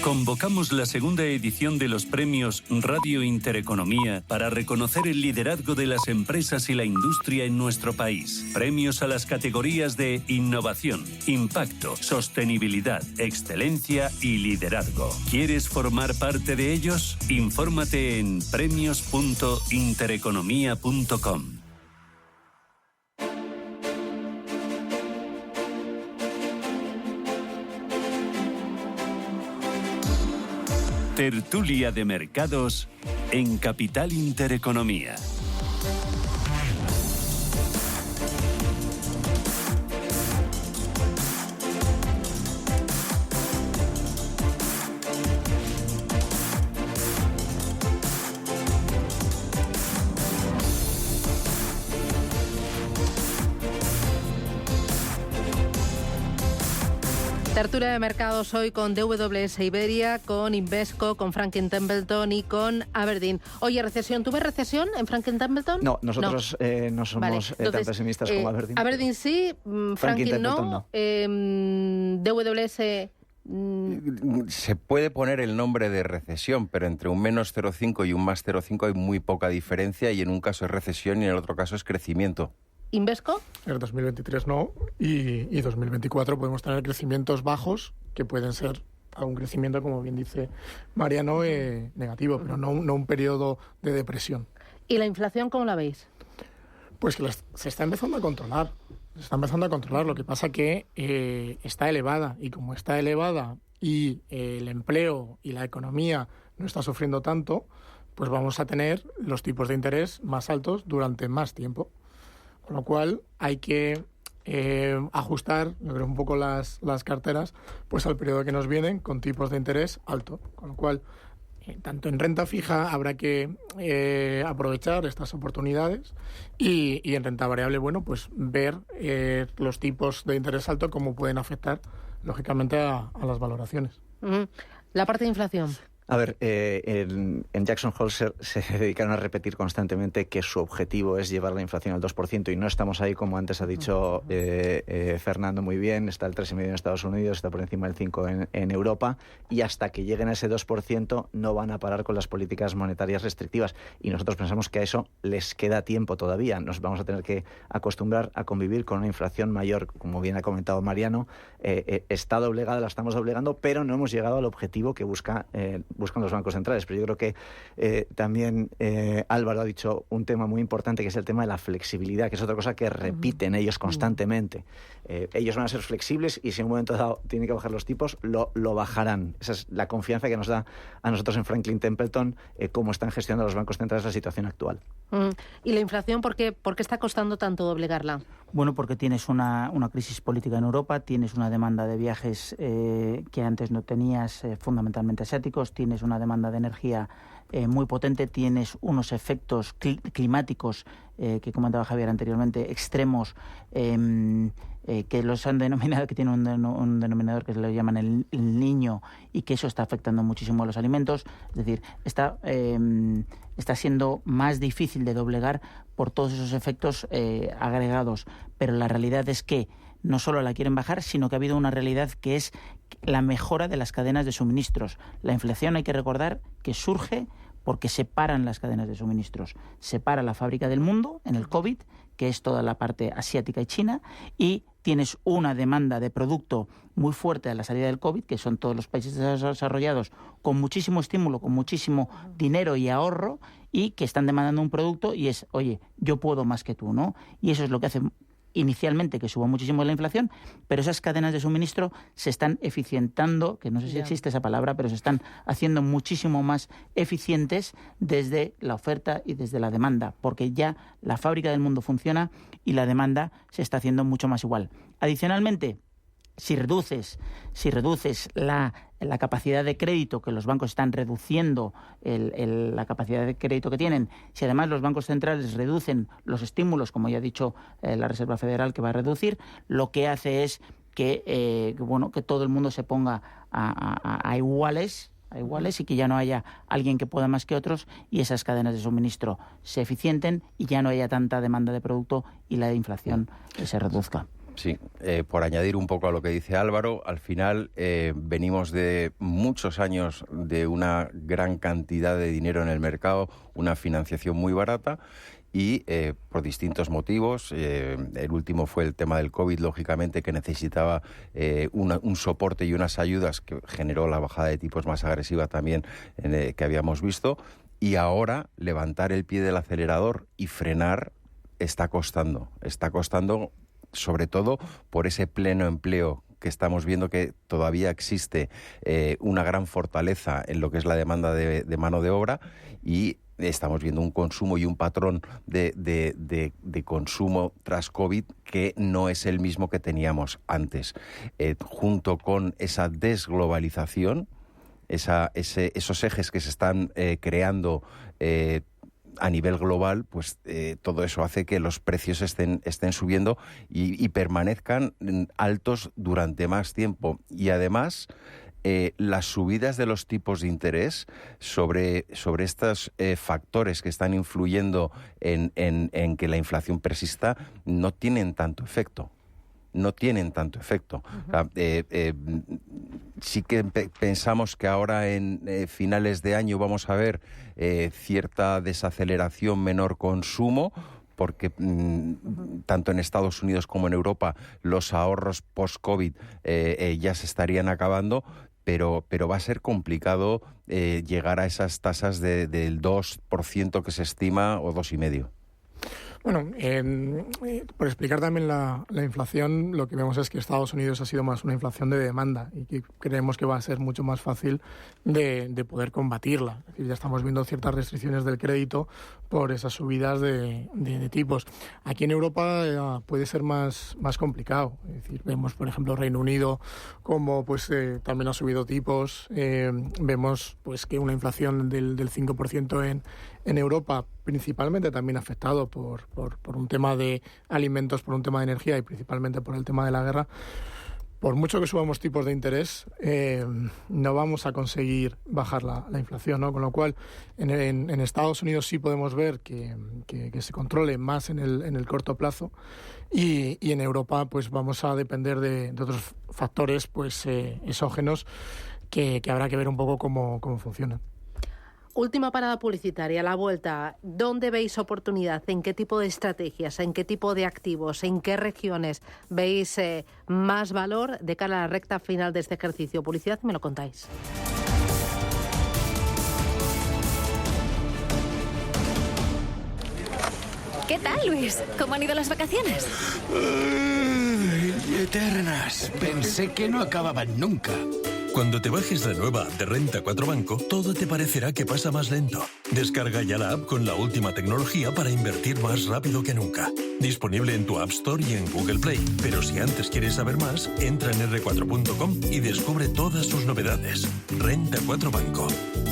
C: Convocamos la segunda edición de los premios Radio Intereconomía para reconocer el liderazgo de las empresas y la industria en nuestro país. Premios a las categorías de innovación, impacto, sostenibilidad, excelencia y liderazgo. ¿Quieres formar parte de ellos? Infórmate en premios.intereconomía.com. Tertulia de mercados en Capital Intereconomía.
A: Tertulia de mercados hoy con DWS Iberia, con Invesco, con Franklin Templeton y con Aberdeen. Oye, ¿recesión? ¿Tuve recesión en Franklin Templeton?
N: No, nosotros no somos tan pesimistas como Aberdeen.
A: Aberdeen sí, Franklin no. DWS...
M: Se puede poner el nombre de recesión, pero entre un menos 0,5 y un más 0,5 hay muy poca diferencia, y en un caso es recesión y en el otro caso es crecimiento.
A: ¿Invesco?
O: En el 2023 no, y 2024 podemos tener crecimientos bajos, que pueden ser a un crecimiento, como bien dice Mariano, negativo, pero no un periodo de depresión.
A: ¿Y la inflación cómo la veis?
O: Pues que se está empezando a controlar. Se está empezando a controlar. Lo que pasa que está elevada, y como está elevada y el empleo y la economía no está sufriendo tanto, pues vamos a tener los tipos de interés más altos durante más tiempo. Con lo cual hay que ajustar, yo creo, un poco las carteras pues al periodo que nos vienen, con tipos de interés alto. Con lo cual, tanto en renta fija habrá que aprovechar estas oportunidades, y en renta variable, bueno, pues ver los tipos de interés alto cómo pueden afectar, lógicamente, a las valoraciones.
A: La parte de inflación.
N: A ver, en Jackson Hole se dedicaron a repetir constantemente que su objetivo es llevar la inflación al 2%, y no estamos ahí, como antes ha dicho Fernando muy bien. Está el 3,5% en Estados Unidos, está por encima del 5% en Europa, y hasta que lleguen a ese 2% no van a parar con las políticas monetarias restrictivas, y nosotros pensamos que a eso les queda tiempo todavía. Nos vamos a tener que acostumbrar a convivir con una inflación mayor, como bien ha comentado Mariano. Está doblegada, la estamos doblegando, pero no hemos llegado al objetivo que buscan los bancos centrales. Pero yo creo que también Álvaro ha dicho un tema muy importante, que es el tema de la flexibilidad, que es otra cosa que repiten ellos constantemente. Ellos van a ser flexibles, y si en un momento dado tienen que bajar los tipos, lo bajarán. Esa es la confianza que nos da a nosotros en Franklin Templeton, cómo están gestionando los bancos centrales la situación actual.
A: ¿Y la inflación por qué está costando tanto doblegarla?
P: Bueno, porque tienes una crisis política en Europa, tienes una demanda de viajes que antes no tenías, fundamentalmente asiáticos, tienes una demanda de energía muy potente, tienes unos efectos climáticos que comentaba Javier anteriormente, extremos, que los han denominado, que tienen un denominador que se le llaman el Niño, y que eso está afectando muchísimo a los alimentos. Es decir, está siendo más difícil de doblegar por todos esos efectos agregados, pero la realidad es que no solo la quieren bajar, sino que ha habido una realidad que es la mejora de las cadenas de suministros. La inflación, hay que recordar, que surge porque se paran las cadenas de suministros. Se para la fábrica del mundo en el COVID, que es toda la parte asiática y China, y tienes una demanda de producto muy fuerte a la salida del COVID, que son todos los países desarrollados, con muchísimo estímulo, con muchísimo dinero y ahorro, y que están demandando un producto, y es, oye, yo puedo más que tú, ¿no? Y eso es lo que hace inicialmente que suba muchísimo la inflación, pero esas cadenas de suministro se están eficientando, que no sé si existe esa palabra, pero se están haciendo muchísimo más eficientes desde la oferta y desde la demanda, porque ya la fábrica del mundo funciona y la demanda se está haciendo mucho más igual. Adicionalmente, si reduces la capacidad de crédito, que los bancos están reduciendo la capacidad de crédito que tienen, si además los bancos centrales reducen los estímulos, como ya ha dicho la Reserva Federal que va a reducir, lo que hace es que todo el mundo se ponga a iguales, y que ya no haya alguien que pueda más que otros, y esas cadenas de suministro se eficienten y ya no haya tanta demanda de producto y la inflación se reduzca.
M: Sí, por añadir un poco a lo que dice Álvaro, al final venimos de muchos años de una gran cantidad de dinero en el mercado, una financiación muy barata y por distintos motivos, el último fue el tema del COVID, lógicamente, que necesitaba un soporte y unas ayudas que generó la bajada de tipos más agresiva también que habíamos visto, y ahora levantar el pie del acelerador y frenar está costando sobre todo por ese pleno empleo que estamos viendo que todavía existe una gran fortaleza en lo que es la demanda de mano de obra, y estamos viendo un consumo y un patrón de consumo tras COVID que no es el mismo que teníamos antes. Junto con esa desglobalización, esos ejes que se están creando a nivel global, pues todo eso hace que los precios estén subiendo y permanezcan altos durante más tiempo. Y además, las subidas de los tipos de interés sobre estos factores que están influyendo en que la inflación persista no tienen tanto efecto. O sea, sí que pensamos que ahora en finales de año vamos a ver cierta desaceleración, menor consumo, porque tanto en Estados Unidos como en Europa los ahorros post-COVID ya se estarían acabando, pero va a ser complicado llegar a esas tasas del 2% que se estima, o 2,5%.
O: Bueno, por explicar también la inflación, lo que vemos es que Estados Unidos ha sido más una inflación de demanda y que creemos que va a ser mucho más fácil de poder combatirla. Es decir, ya estamos viendo ciertas restricciones del crédito por esas subidas de tipos. Aquí en Europa puede ser más complicado. Es decir, vemos, por ejemplo, Reino Unido como pues también ha subido tipos. Vemos pues que una inflación del 5% en Europa, principalmente también afectado por un tema de alimentos, por un tema de energía y principalmente por el tema de la guerra. Por mucho que subamos tipos de interés, no vamos a conseguir bajar la inflación, ¿no? Con lo cual, en Estados Unidos sí podemos ver que se controle más en el corto plazo, y en Europa pues vamos a depender de otros factores pues exógenos que habrá que ver un poco cómo funcionan.
A: Última parada publicitaria, la vuelta. ¿Dónde veis oportunidad? ¿En qué tipo de estrategias? ¿En qué tipo de activos? ¿En qué regiones veis más valor de cara a la recta final de este ejercicio? Publicidad, me lo contáis.
S: ¿Qué tal, Luis? ¿Cómo han ido las vacaciones?
T: Eternas. Pensé que no acababan nunca.
U: Cuando te bajes la nueva app de Renta 4 Banco, todo te parecerá que pasa más lento. Descarga ya la app con la última tecnología para invertir más rápido que nunca. Disponible en tu App Store y en Google Play. Pero si antes quieres saber más, entra en r4.com y descubre todas sus novedades. Renta 4 Banco.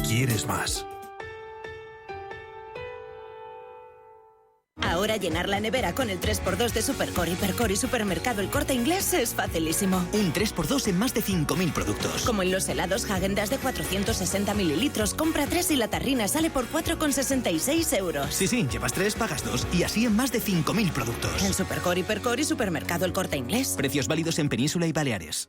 U: ¿Quieres más?
V: Ahora llenar la nevera con el 3x2 de Supercore, Hipercore y Supermercado El Corte Inglés es facilísimo.
T: Un 3x2 en más de 5.000 productos.
V: Como en los helados Häagen-Dazs de 460 mililitros, compra 3 y la tarrina sale por 4,66 euros.
T: Sí, llevas 3, pagas 2 y así en más de 5.000 productos.
V: En Supercore, Hipercore y Supermercado El Corte Inglés.
T: Precios válidos en Península y Baleares.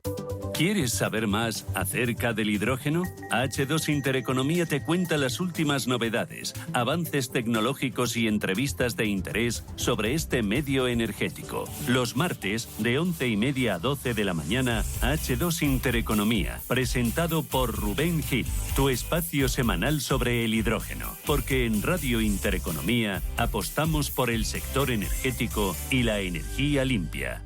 C: ¿Quieres saber más acerca del hidrógeno? H2 Intereconomía te cuenta las últimas novedades, avances tecnológicos y entrevistas de interés sobre este medio energético. Los martes, de 11:30 a 12 de la mañana, H2 Intereconomía, presentado por Rubén Gil, tu espacio semanal sobre el hidrógeno. Porque en Radio Intereconomía apostamos por el sector energético y la energía limpia.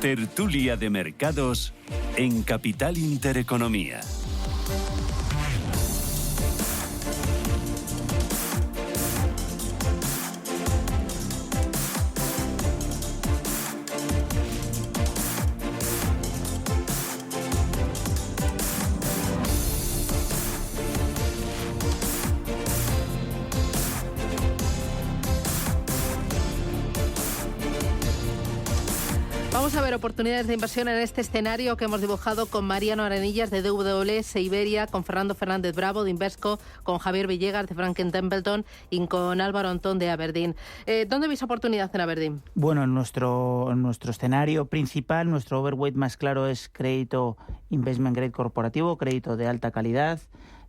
C: Tertulia de mercados en Capital Intereconomía.
A: Vamos a ver oportunidades de inversión en este escenario que hemos dibujado con Mariano Arenillas de DWS Iberia, con Fernando Fernández Bravo de Invesco, con Javier Villegas de Franklin Templeton y con Álvaro Antón de Aberdeen. ¿Dónde veis oportunidad en Aberdeen?
P: Bueno, en nuestro escenario principal, nuestro overweight más claro es crédito investment grade corporativo, crédito de alta calidad.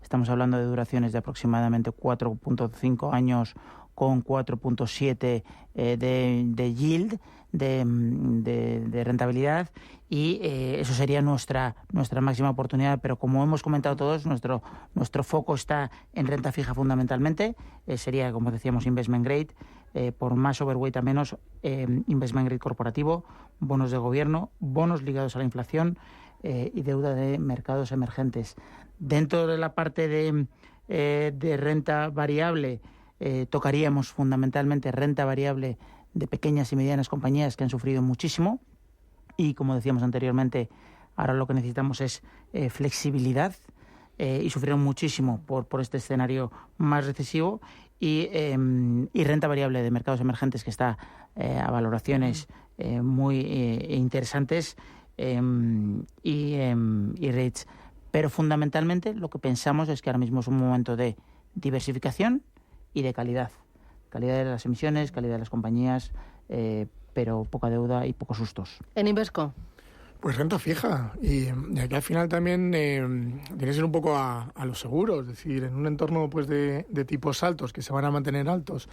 P: Estamos hablando de duraciones de aproximadamente 4.5 años con 4.7 de yield, de rentabilidad, y eso sería nuestra máxima oportunidad. Pero como hemos comentado todos, nuestro foco está en renta fija fundamentalmente. Sería, como decíamos, investment grade, por más overweight a menos, investment grade corporativo, bonos de gobierno, bonos ligados a la inflación y deuda de mercados emergentes. Dentro de la parte de renta variable, tocaríamos fundamentalmente renta variable de pequeñas y medianas compañías que han sufrido muchísimo, y como decíamos anteriormente, ahora lo que necesitamos es flexibilidad, y sufrieron muchísimo por este escenario más recesivo, y renta variable de mercados emergentes que está a valoraciones muy interesantes, y rates. Pero fundamentalmente lo que pensamos es que ahora mismo es un momento de diversificación y de calidad. Calidad de las emisiones, calidad de las compañías, pero poca deuda y pocos sustos.
A: ¿En Invesco?
O: Pues renta fija. Y aquí al final también tiene que ser un poco a los seguros. Es decir, en un entorno pues de tipos altos, que se van a mantener altos,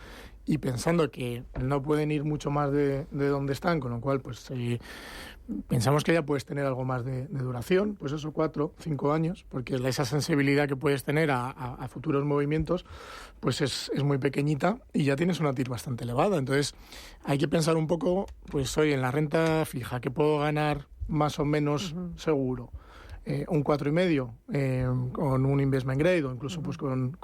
O: y pensando que no pueden ir mucho más de donde están, con lo cual pues pensamos que ya puedes tener algo más de duración, pues eso, 4, 5 años, porque esa sensibilidad que puedes tener a futuros movimientos pues es muy pequeñita, y ya tienes una TIR bastante elevada. Entonces hay que pensar un poco, pues hoy en la renta fija, que puedo ganar más o menos seguro, un 4,5 con un investment grade, o incluso pues con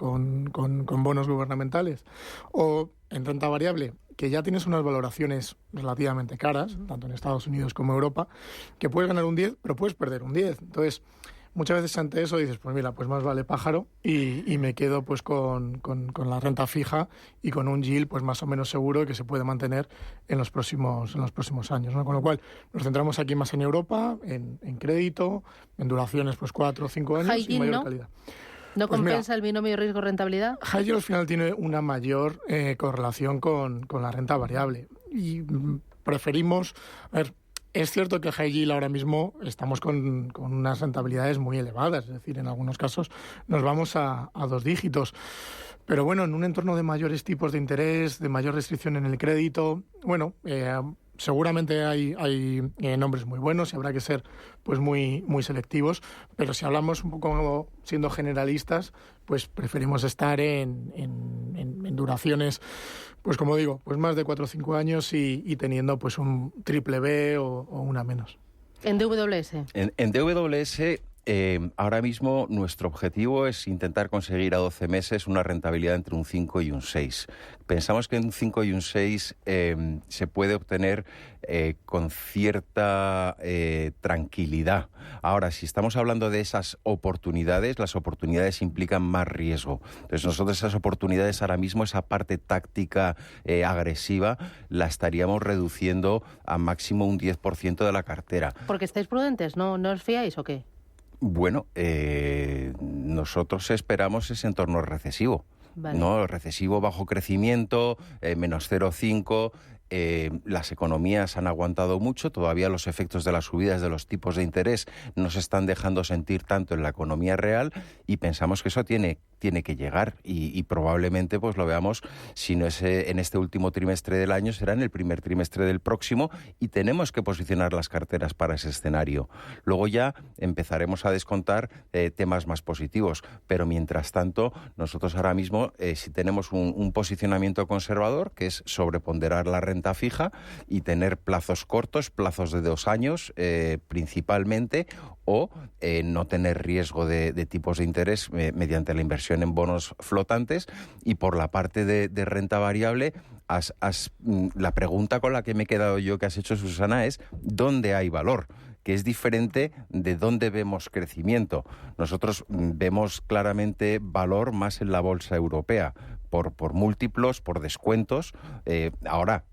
O: bonos gubernamentales, o en renta variable, que ya tienes unas valoraciones relativamente caras, tanto en Estados Unidos como Europa, que puedes ganar un 10, pero puedes perder un 10. Entonces, muchas veces ante eso dices, pues mira, pues más vale pájaro, y me quedo pues con la renta fija y con un yield pues más o menos seguro, que se puede mantener en los próximos años, ¿no? Con lo cual nos centramos aquí más en Europa, en crédito, en duraciones pues 4 o 5 años y mayor calidad.
A: ¿No pues compensa el binomio riesgo-rentabilidad?
O: High yield al final tiene una mayor correlación con la renta variable, y preferimos... A ver, es cierto que high yield ahora mismo estamos con unas rentabilidades muy elevadas, es decir, en algunos casos nos vamos a 2 dígitos. Pero bueno, en un entorno de mayores tipos de interés, de mayor restricción en el crédito, bueno, seguramente hay nombres muy buenos y habrá que ser pues muy selectivos, pero si hablamos un poco siendo generalistas, pues preferimos estar en duraciones, pues como digo, pues más de 4 o 5 años, y teniendo pues un triple B o una menos.
A: ¿En DWS?
M: En DWS... ahora mismo nuestro objetivo es intentar conseguir a 12 meses una rentabilidad entre un 5 y un 6. Pensamos que un 5 y un 6 se puede obtener con cierta tranquilidad. Ahora, si estamos hablando de esas oportunidades, las oportunidades implican más riesgo. Entonces nosotros esas oportunidades ahora mismo, esa parte táctica agresiva, la estaríamos reduciendo a máximo un 10% de la cartera.
A: ¿Porque estáis prudentes? ¿No os fiáis o qué?
M: Bueno, nosotros esperamos ese entorno recesivo,
A: vale.
M: ¿no? Recesivo bajo crecimiento, menos 0,5. Las economías han aguantado mucho, todavía los efectos de las subidas de los tipos de interés no se están dejando sentir tanto en la economía real, y pensamos que eso tiene que llegar, y probablemente pues lo veamos, si no es en este último trimestre del año, será en el primer trimestre del próximo, y tenemos que posicionar las carteras para ese escenario. Luego ya empezaremos a descontar temas más positivos, pero mientras tanto nosotros ahora mismo si tenemos un posicionamiento conservador, que es sobreponderar la renta fija y tener plazos cortos, plazos de 2 años principalmente, o no tener riesgo de tipos de interés mediante la inversión en bonos flotantes. Y por la parte de renta variable, la pregunta con la que me he quedado yo, que has hecho, Susana, es ¿dónde hay valor? Que es diferente de dónde vemos crecimiento. Nosotros vemos claramente valor más en la bolsa europea, por múltiplos, por descuentos. Ahora,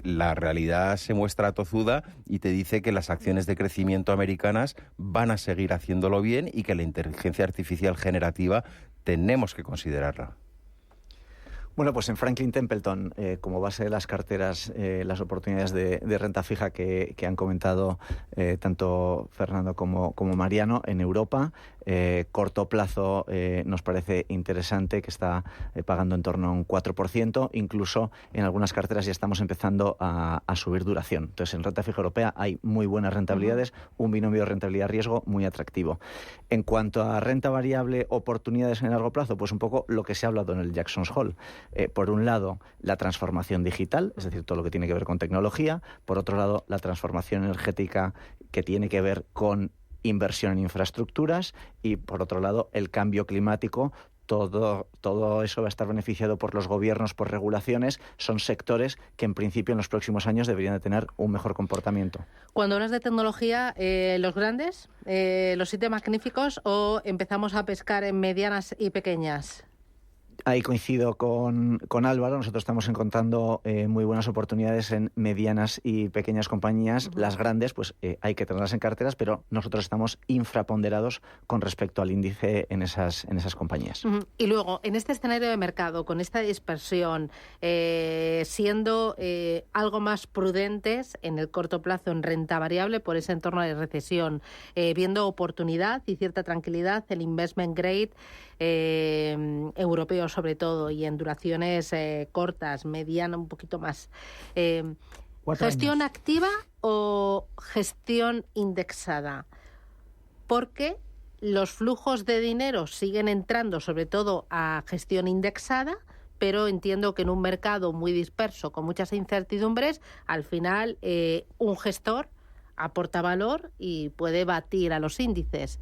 M: la realidad se muestra tozuda y te dice que las acciones de crecimiento americanas van a seguir haciéndolo bien y que la inteligencia artificial generativa tenemos que considerarla.
N: Bueno, pues en Franklin Templeton, como base de las carteras, las oportunidades de renta fija que han comentado tanto Fernando como Mariano, en Europa, corto plazo nos parece interesante, que está pagando en torno a un 4%, incluso en algunas carteras ya estamos empezando a subir duración. Entonces, en renta fija europea hay muy buenas rentabilidades, un binomio de rentabilidad-riesgo muy atractivo. En cuanto a renta variable, oportunidades en el largo plazo, pues un poco lo que se ha hablado en el Jackson's Hole. Por un lado, la transformación digital, es decir, todo lo que tiene que ver con tecnología. Por otro lado, la transformación energética que tiene que ver con inversión en infraestructuras. Y, por otro lado, el cambio climático. Todo eso va a estar beneficiado por los gobiernos, por regulaciones. Son sectores que, en principio, en los próximos años deberían de tener un mejor comportamiento.
A: Cuando hablas de tecnología, ¿los grandes, los 7 magníficos, o empezamos a pescar en medianas y pequeñas?
N: Ahí coincido con Álvaro. Nosotros estamos encontrando muy buenas oportunidades en medianas y pequeñas compañías. Las grandes, pues hay que tenerlas en carteras, pero nosotros estamos infraponderados con respecto al índice en esas compañías.
A: Y luego, en este escenario de mercado, con esta dispersión, siendo algo más prudentes en el corto plazo en renta variable por ese entorno de recesión, viendo oportunidad y cierta tranquilidad, el investment grade europeo sobre todo, y en duraciones cortas, mediana, un poquito más. ¿Gestión activa o gestión indexada? Porque los flujos de dinero siguen entrando sobre todo a gestión indexada, pero entiendo que en un mercado muy disperso, con muchas incertidumbres, al final un gestor aporta valor y puede batir a los índices.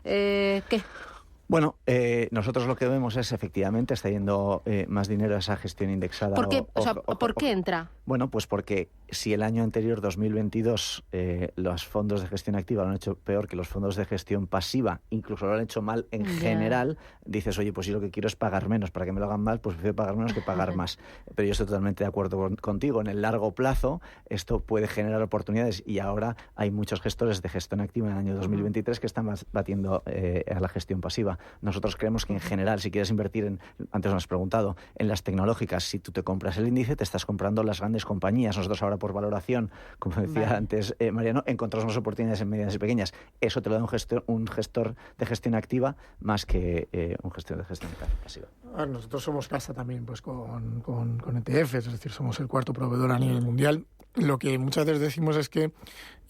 A: ¿Qué?
N: Bueno, nosotros lo que vemos es, efectivamente, está yendo más dinero a esa gestión indexada.
A: ¿Por qué? ¿Por qué entra?
N: Bueno, pues porque si el año anterior, 2022, los fondos de gestión activa lo han hecho peor que los fondos de gestión pasiva, incluso lo han hecho mal en general, dices, oye, pues si lo que quiero es pagar menos, para que me lo hagan mal, pues prefiero pagar menos que pagar más. Pero yo estoy totalmente de acuerdo contigo. En el largo plazo, esto puede generar oportunidades, y ahora hay muchos gestores de gestión activa en el año 2023 que están batiendo a la gestión pasiva. Nosotros creemos que, en general, si quieres invertir antes nos has preguntado, en las tecnológicas, si tú te compras el índice, te estás comprando las grandes compañías. Nosotros ahora, por valoración, como decía antes Mariano, encontramos más oportunidades en medianas y pequeñas. Eso te lo da un gestor de gestión activa más que un gestor de gestión pasiva.
O: Nosotros somos casa también pues con ETFs, es decir, somos el cuarto proveedor a nivel mundial. Lo que muchas veces decimos es que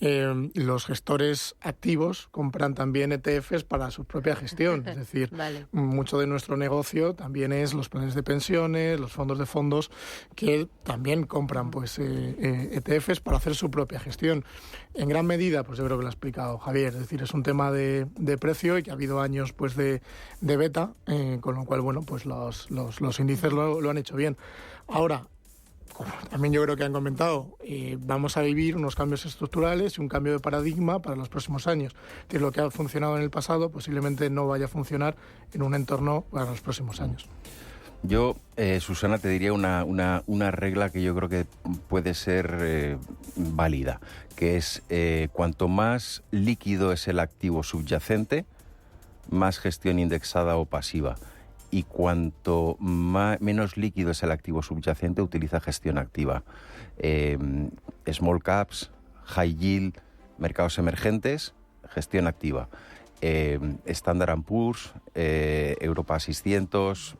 O: los gestores activos compran también ETFs para su propia gestión. Es decir, mucho de nuestro negocio también es los planes de pensiones, los fondos de fondos, que también compran pues ETFs para hacer su propia gestión. En gran medida, pues yo creo que lo ha explicado Javier, es decir, es un tema de precio, y que ha habido años pues de beta, con lo cual, bueno, pues los índices lo han hecho bien. Ahora, como también yo creo que han comentado, vamos a vivir unos cambios estructurales y un cambio de paradigma para los próximos años. Es decir, lo que ha funcionado en el pasado posiblemente no vaya a funcionar en un entorno para los próximos años.
M: Yo, Susana, te diría una regla que yo creo que puede ser válida, que es cuanto más líquido es el activo subyacente, más gestión indexada o pasiva. Y cuanto menos líquido es el activo subyacente, utiliza gestión activa. Small caps, high yield, mercados emergentes, gestión activa. Standard & Poor's, Europa 600,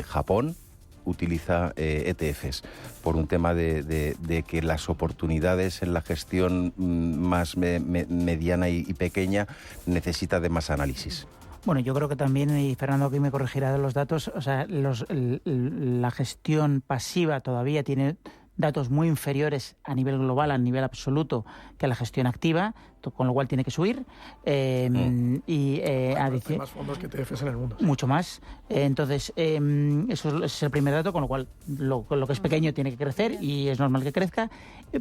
M: Japón utiliza ETFs por un tema de que las oportunidades en la gestión más mediana y pequeña necesita de más análisis.
P: Bueno, yo creo que también, y Fernando aquí me corregirá de los datos, o sea, la gestión pasiva todavía tiene datos muy inferiores a nivel global, a nivel absoluto, que la gestión activa, con lo cual tiene que subir.
O: Hay más fondos que ETFs en el mundo.
P: Mucho más. Entonces, eso es el primer dato, con lo cual lo que es pequeño tiene que crecer, y es normal que crezca.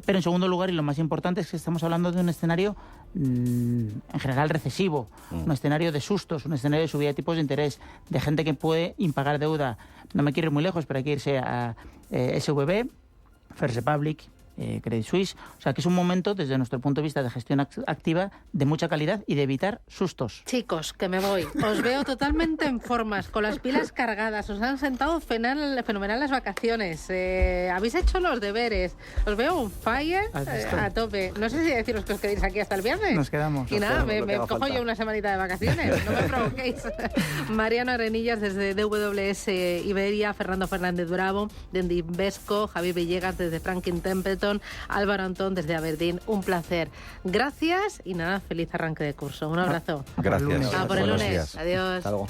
P: Pero en segundo lugar, y lo más importante, es que estamos hablando de un escenario en general recesivo, un escenario de sustos, un escenario de subida de tipos de interés, de gente que puede impagar deuda. No me quiero ir muy lejos, pero hay que irse a SVB, First Republic, Credit Suisse. O sea, que es un momento, desde nuestro punto de vista de gestión activa, de mucha calidad y de evitar sustos.
A: Chicos, que me voy. Os veo totalmente en formas, con las pilas cargadas. Os han sentado fenomenal las vacaciones. Habéis hecho los deberes. Os veo un fire a tope. No sé si deciros que os quedéis aquí hasta el viernes.
P: Nos quedamos.
A: Y nada, me cojo yo una semanita de vacaciones. No me provoquéis. Mariano Arenillas desde DWS Iberia, Fernando Fernández Bravo desde Invesco, Javier Villegas desde Franklin Templeton, Álvaro Antón desde Aberdeen. Un placer. Gracias y nada, feliz arranque de curso. Un abrazo.
M: Gracias.
A: A por el lunes.
M: Días.
A: Adiós.
N: Hasta luego.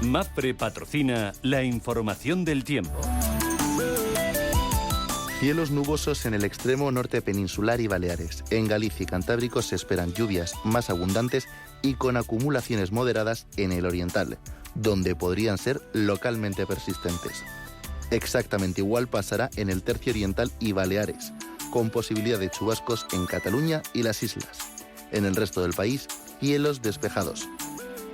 C: MAPFRE patrocina la información del tiempo.
B: Cielos nubosos en el extremo norte peninsular y Baleares. En Galicia y Cantábrico se esperan lluvias más abundantes y con acumulaciones moderadas en el oriental, donde podrían ser localmente persistentes. Exactamente igual pasará en el tercio oriental y Baleares, con posibilidad de chubascos en Cataluña y las islas. En el resto del país, cielos despejados.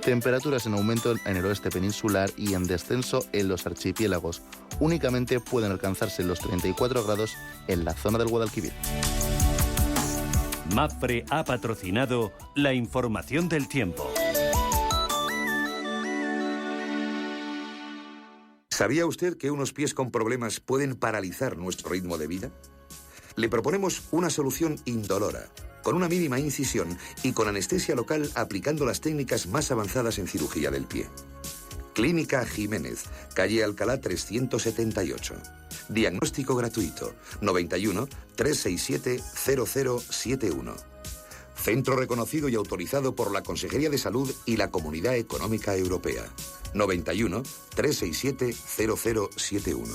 B: Temperaturas en aumento en el oeste peninsular y en descenso en los archipiélagos. Únicamente pueden alcanzarse los 34 grados en la zona del Guadalquivir.
C: MAPFRE ha patrocinado la información del tiempo.
D: ¿Sabía usted que unos pies con problemas pueden paralizar nuestro ritmo de vida? Le proponemos una solución indolora, con una mínima incisión y con anestesia local aplicando las técnicas más avanzadas en cirugía del pie. Clínica Jiménez, calle Alcalá 378. Diagnóstico gratuito, 91 367 0071. Centro reconocido y autorizado por la Consejería de Salud y la Comunidad Económica Europea. 91 367 0071.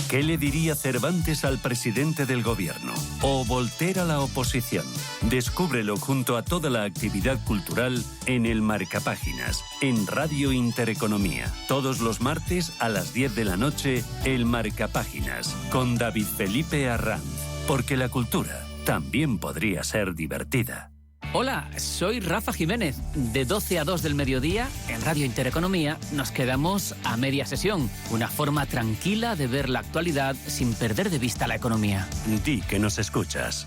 C: ¿Qué le diría Cervantes al presidente del gobierno? ¿O Voltaire a la oposición? Descúbrelo junto a toda la actividad cultural en el Marcapáginas, en Radio Intereconomía. Todos los martes a las 10 de la noche, el Marcapáginas, con David Felipe Arranz. Porque la cultura también podría ser divertida.
W: Hola, soy Rafa Jiménez. De 12 a 2 del mediodía, en Radio Intereconomía, nos quedamos a media sesión. Una forma tranquila de ver la actualidad sin perder de vista la economía.
C: Di que nos escuchas.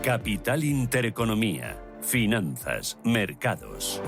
C: Capital Intereconomía. Finanzas, mercados.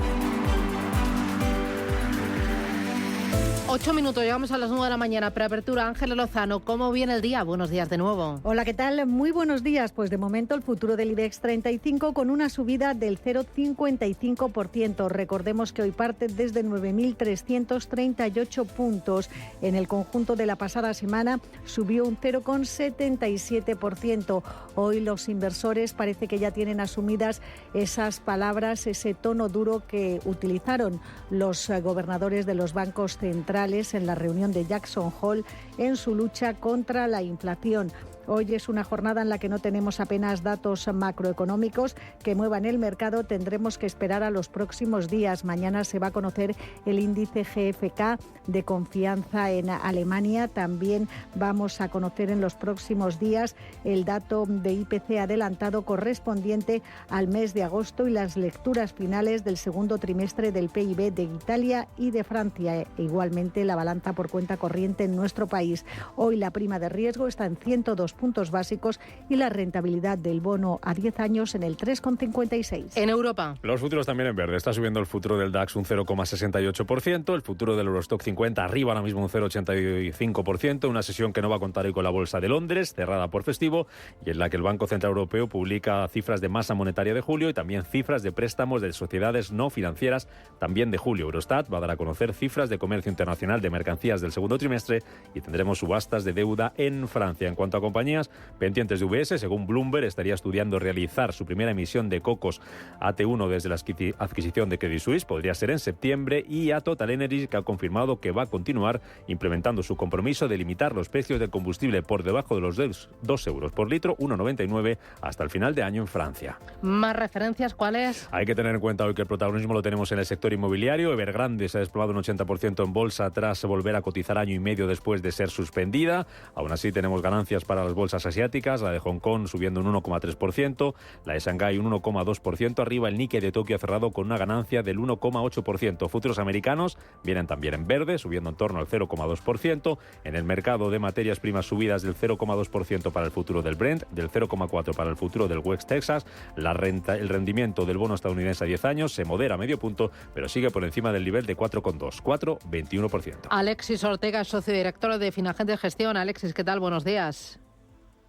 A: 8 minutos, llegamos a las 9 de la mañana. Preapertura, Ángela Lozano, ¿cómo viene el día? Buenos días de nuevo.
X: Hola, ¿qué tal? Muy buenos días. Pues de momento el futuro del IBEX 35 con una subida del 0,55%. Recordemos que hoy parte desde 9.338 puntos. En el conjunto de la pasada semana subió un 0,77%. Hoy los inversores parece que ya tienen asumidas esas palabras, ese tono duro que utilizaron los gobernadores de los bancos centrales en la reunión de Jackson Hole en su lucha contra la inflación. Hoy es una jornada en la que no tenemos apenas datos macroeconómicos que muevan el mercado. Tendremos que esperar a los próximos días. Mañana se va a conocer el índice GfK de confianza en Alemania. También vamos a conocer en los próximos días el dato de IPC adelantado correspondiente al mes de agosto y las lecturas finales del segundo trimestre del PIB de Italia y de Francia. Igualmente la balanza por cuenta corriente en nuestro país. Hoy la prima de riesgo está en 102 puntos básicos y la rentabilidad del bono a 10 años en el 3,56.
A: En Europa.
Y: Los futuros también en verde. Está subiendo el futuro del DAX un 0,68%, el futuro del Eurostock 50 arriba ahora mismo un 0,85%, una sesión que no va a contar hoy con la Bolsa de Londres, cerrada por festivo, y en la que el Banco Central Europeo publica cifras de masa monetaria de julio y también cifras de préstamos de sociedades no financieras también de julio. Eurostat va a dar a conocer cifras de comercio internacional de mercancías del segundo trimestre y tendremos subastas de deuda en Francia. En cuanto a compañías, compañías pendientes de UBS. Según Bloomberg, estaría estudiando realizar su primera emisión de cocos AT1 desde la adquisición de Credit Suisse. Podría ser en septiembre. Y a Total Energy, que ha confirmado que va a continuar implementando su compromiso de limitar los precios del combustible por debajo de los 2 euros por litro, 1,99 hasta el final de año en Francia.
A: ¿Más referencias cuáles?
Y: Hay que tener en cuenta hoy que el protagonismo lo tenemos en el sector inmobiliario. Evergrande se ha desplomado un 80% en bolsa tras volver a cotizar año y medio después de ser suspendida. Aún así tenemos ganancias para las bolsas asiáticas, la de Hong Kong subiendo un 1,3%, la de Shanghái un 1,2%, arriba el Nikkei de Tokio ha cerrado con una ganancia del 1,8%. Futuros americanos vienen también en verde, subiendo en torno al 0,2%. En el mercado de materias primas, subidas del 0,2% para el futuro del Brent, del 0,4% para el futuro del West Texas. El rendimiento del bono estadounidense a 10 años se modera a medio punto, pero sigue por encima del nivel de 4,2, 4,21%.
A: Alexis Ortega, socio director de Finagente Gestión. Alexis, ¿qué tal? Buenos días.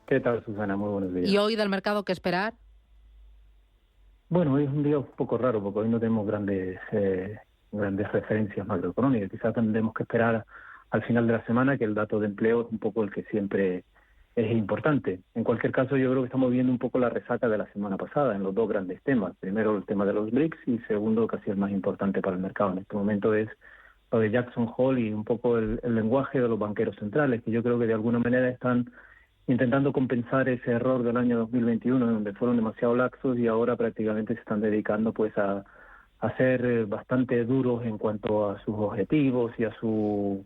E: ¿Qué tal, Susana? Muy buenos días.
A: ¿Y hoy del mercado qué esperar?
E: Bueno, hoy es un día un poco raro porque hoy no tenemos grandes referencias macroeconómicas. Quizás tendremos que esperar al final de la semana, que el dato de empleo es un poco el que siempre es importante. En cualquier caso, yo creo que estamos viendo un poco la resaca de la semana pasada en los dos grandes temas. Primero, el tema de los BRICS y segundo, casi el más importante para el mercado en este momento, es lo de Jackson Hole y un poco el lenguaje de los banqueros centrales, que yo creo que de alguna manera están intentando compensar ese error del año 2021, donde fueron demasiado laxos y ahora prácticamente se están dedicando pues a ser bastante duros en cuanto a sus objetivos y a su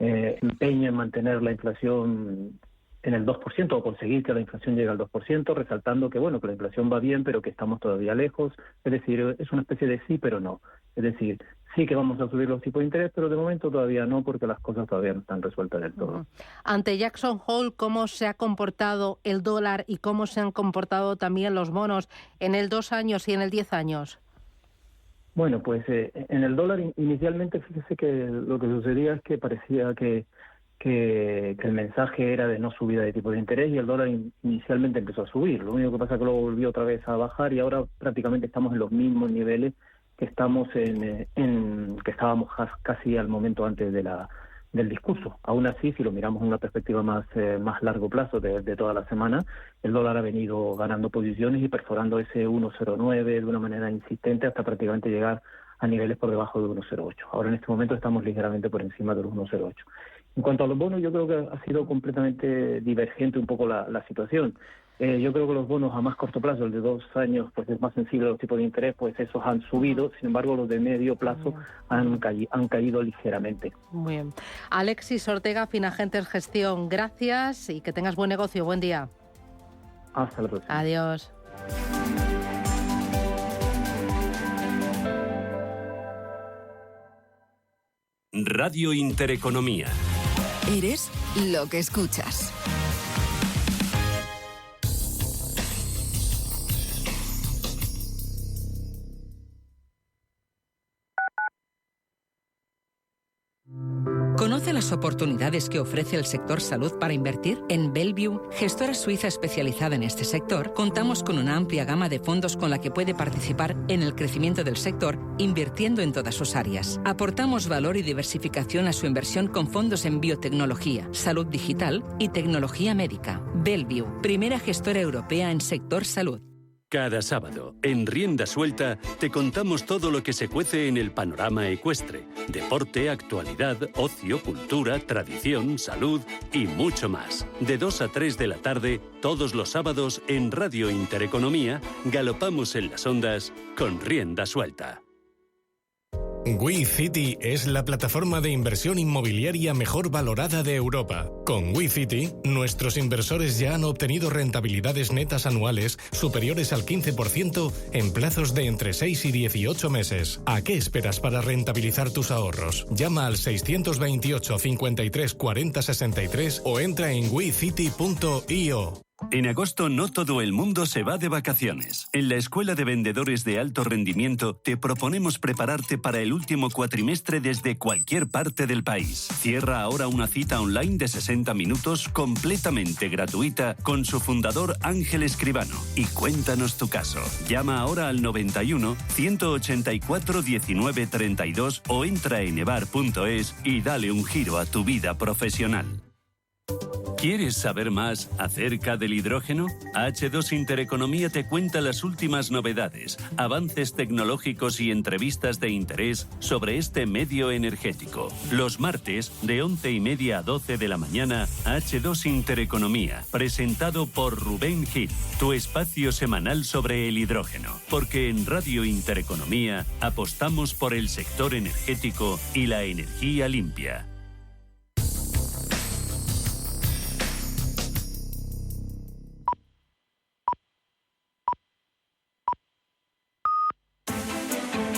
E: empeño en mantener la inflación en el 2% o conseguir que la inflación llegue al 2%, resaltando que bueno, que la inflación va bien, pero que estamos todavía lejos. Es decir, es una especie de sí, pero no. Es decir, sí que vamos a subir los tipos de interés, pero de momento todavía no, porque las cosas todavía no están resueltas del todo.
A: Ante Jackson Hole, ¿cómo se ha comportado el dólar y cómo se han comportado también los bonos en el 2 años y en el 10 años?
E: Bueno, pues en el dólar inicialmente, fíjese que lo que sucedía es que parecía que el mensaje era de no subida de tipos de interés y el dólar inicialmente empezó a subir. Lo único que pasa es que luego volvió otra vez a bajar y ahora prácticamente estamos en los mismos niveles que estamos que estábamos casi al momento antes del discurso. Aún así, si lo miramos en una perspectiva más largo plazo de toda la semana, el dólar ha venido ganando posiciones y perforando ese 1,09 de una manera insistente hasta prácticamente llegar a niveles por debajo de 1,08. Ahora en este momento estamos ligeramente por encima del 1,08. En cuanto a los bonos, yo creo que ha sido completamente divergente un poco la situación. Yo creo que los bonos a más corto plazo, el de 2 años, pues es más sensible a los tipos de interés, pues esos han subido. Sin embargo, los de medio plazo han caído ligeramente.
A: Muy bien. Alexis Ortega, Finagentes Gestión, gracias y que tengas buen negocio. Buen día.
E: Hasta la próxima.
A: Adiós.
C: Radio Intereconomía.
F: Eres lo que escuchas.
G: ¿Conoce las oportunidades que ofrece el sector salud para invertir? En Bellevue, gestora suiza especializada en este sector, contamos con una amplia gama de fondos con la que puede participar en el crecimiento del sector, invirtiendo en todas sus áreas. Aportamos valor y diversificación a su inversión con fondos en biotecnología, salud digital y tecnología médica. Bellevue, primera gestora europea en sector salud.
C: Cada sábado, en Rienda Suelta, te contamos todo lo que se cuece en el panorama ecuestre. Deporte, actualidad, ocio, cultura, tradición, salud y mucho más. De 2 a 3 de la tarde, todos los sábados, en Radio Intereconomía, galopamos en las ondas con Rienda Suelta.
H: WeCity es la plataforma de inversión inmobiliaria mejor valorada de Europa. Con WeCity, nuestros inversores ya han obtenido rentabilidades netas anuales superiores al 15% en plazos de entre 6 y 18 meses. ¿A qué esperas para rentabilizar tus ahorros? Llama al 628 53 40 63 o entra en wecity.io.
C: En agosto no todo el mundo se va de vacaciones. En la Escuela de Vendedores de Alto Rendimiento te proponemos prepararte para el último cuatrimestre desde cualquier parte del país. Cierra ahora una cita online de 60 minutos completamente gratuita con su fundador Ángel Escribano y cuéntanos tu caso. Llama ahora al 91 184 19 32 o entra en evar.es y dale un giro a tu vida profesional. ¿Quieres saber más acerca del hidrógeno? H2 Intereconomía te cuenta las últimas novedades, avances tecnológicos y entrevistas de interés sobre este medio energético. Los martes, de 11:30 a 12 de la mañana, H2 Intereconomía, presentado por Rubén Gil, tu espacio semanal sobre el hidrógeno. Porque en Radio Intereconomía apostamos por el sector energético y la energía limpia.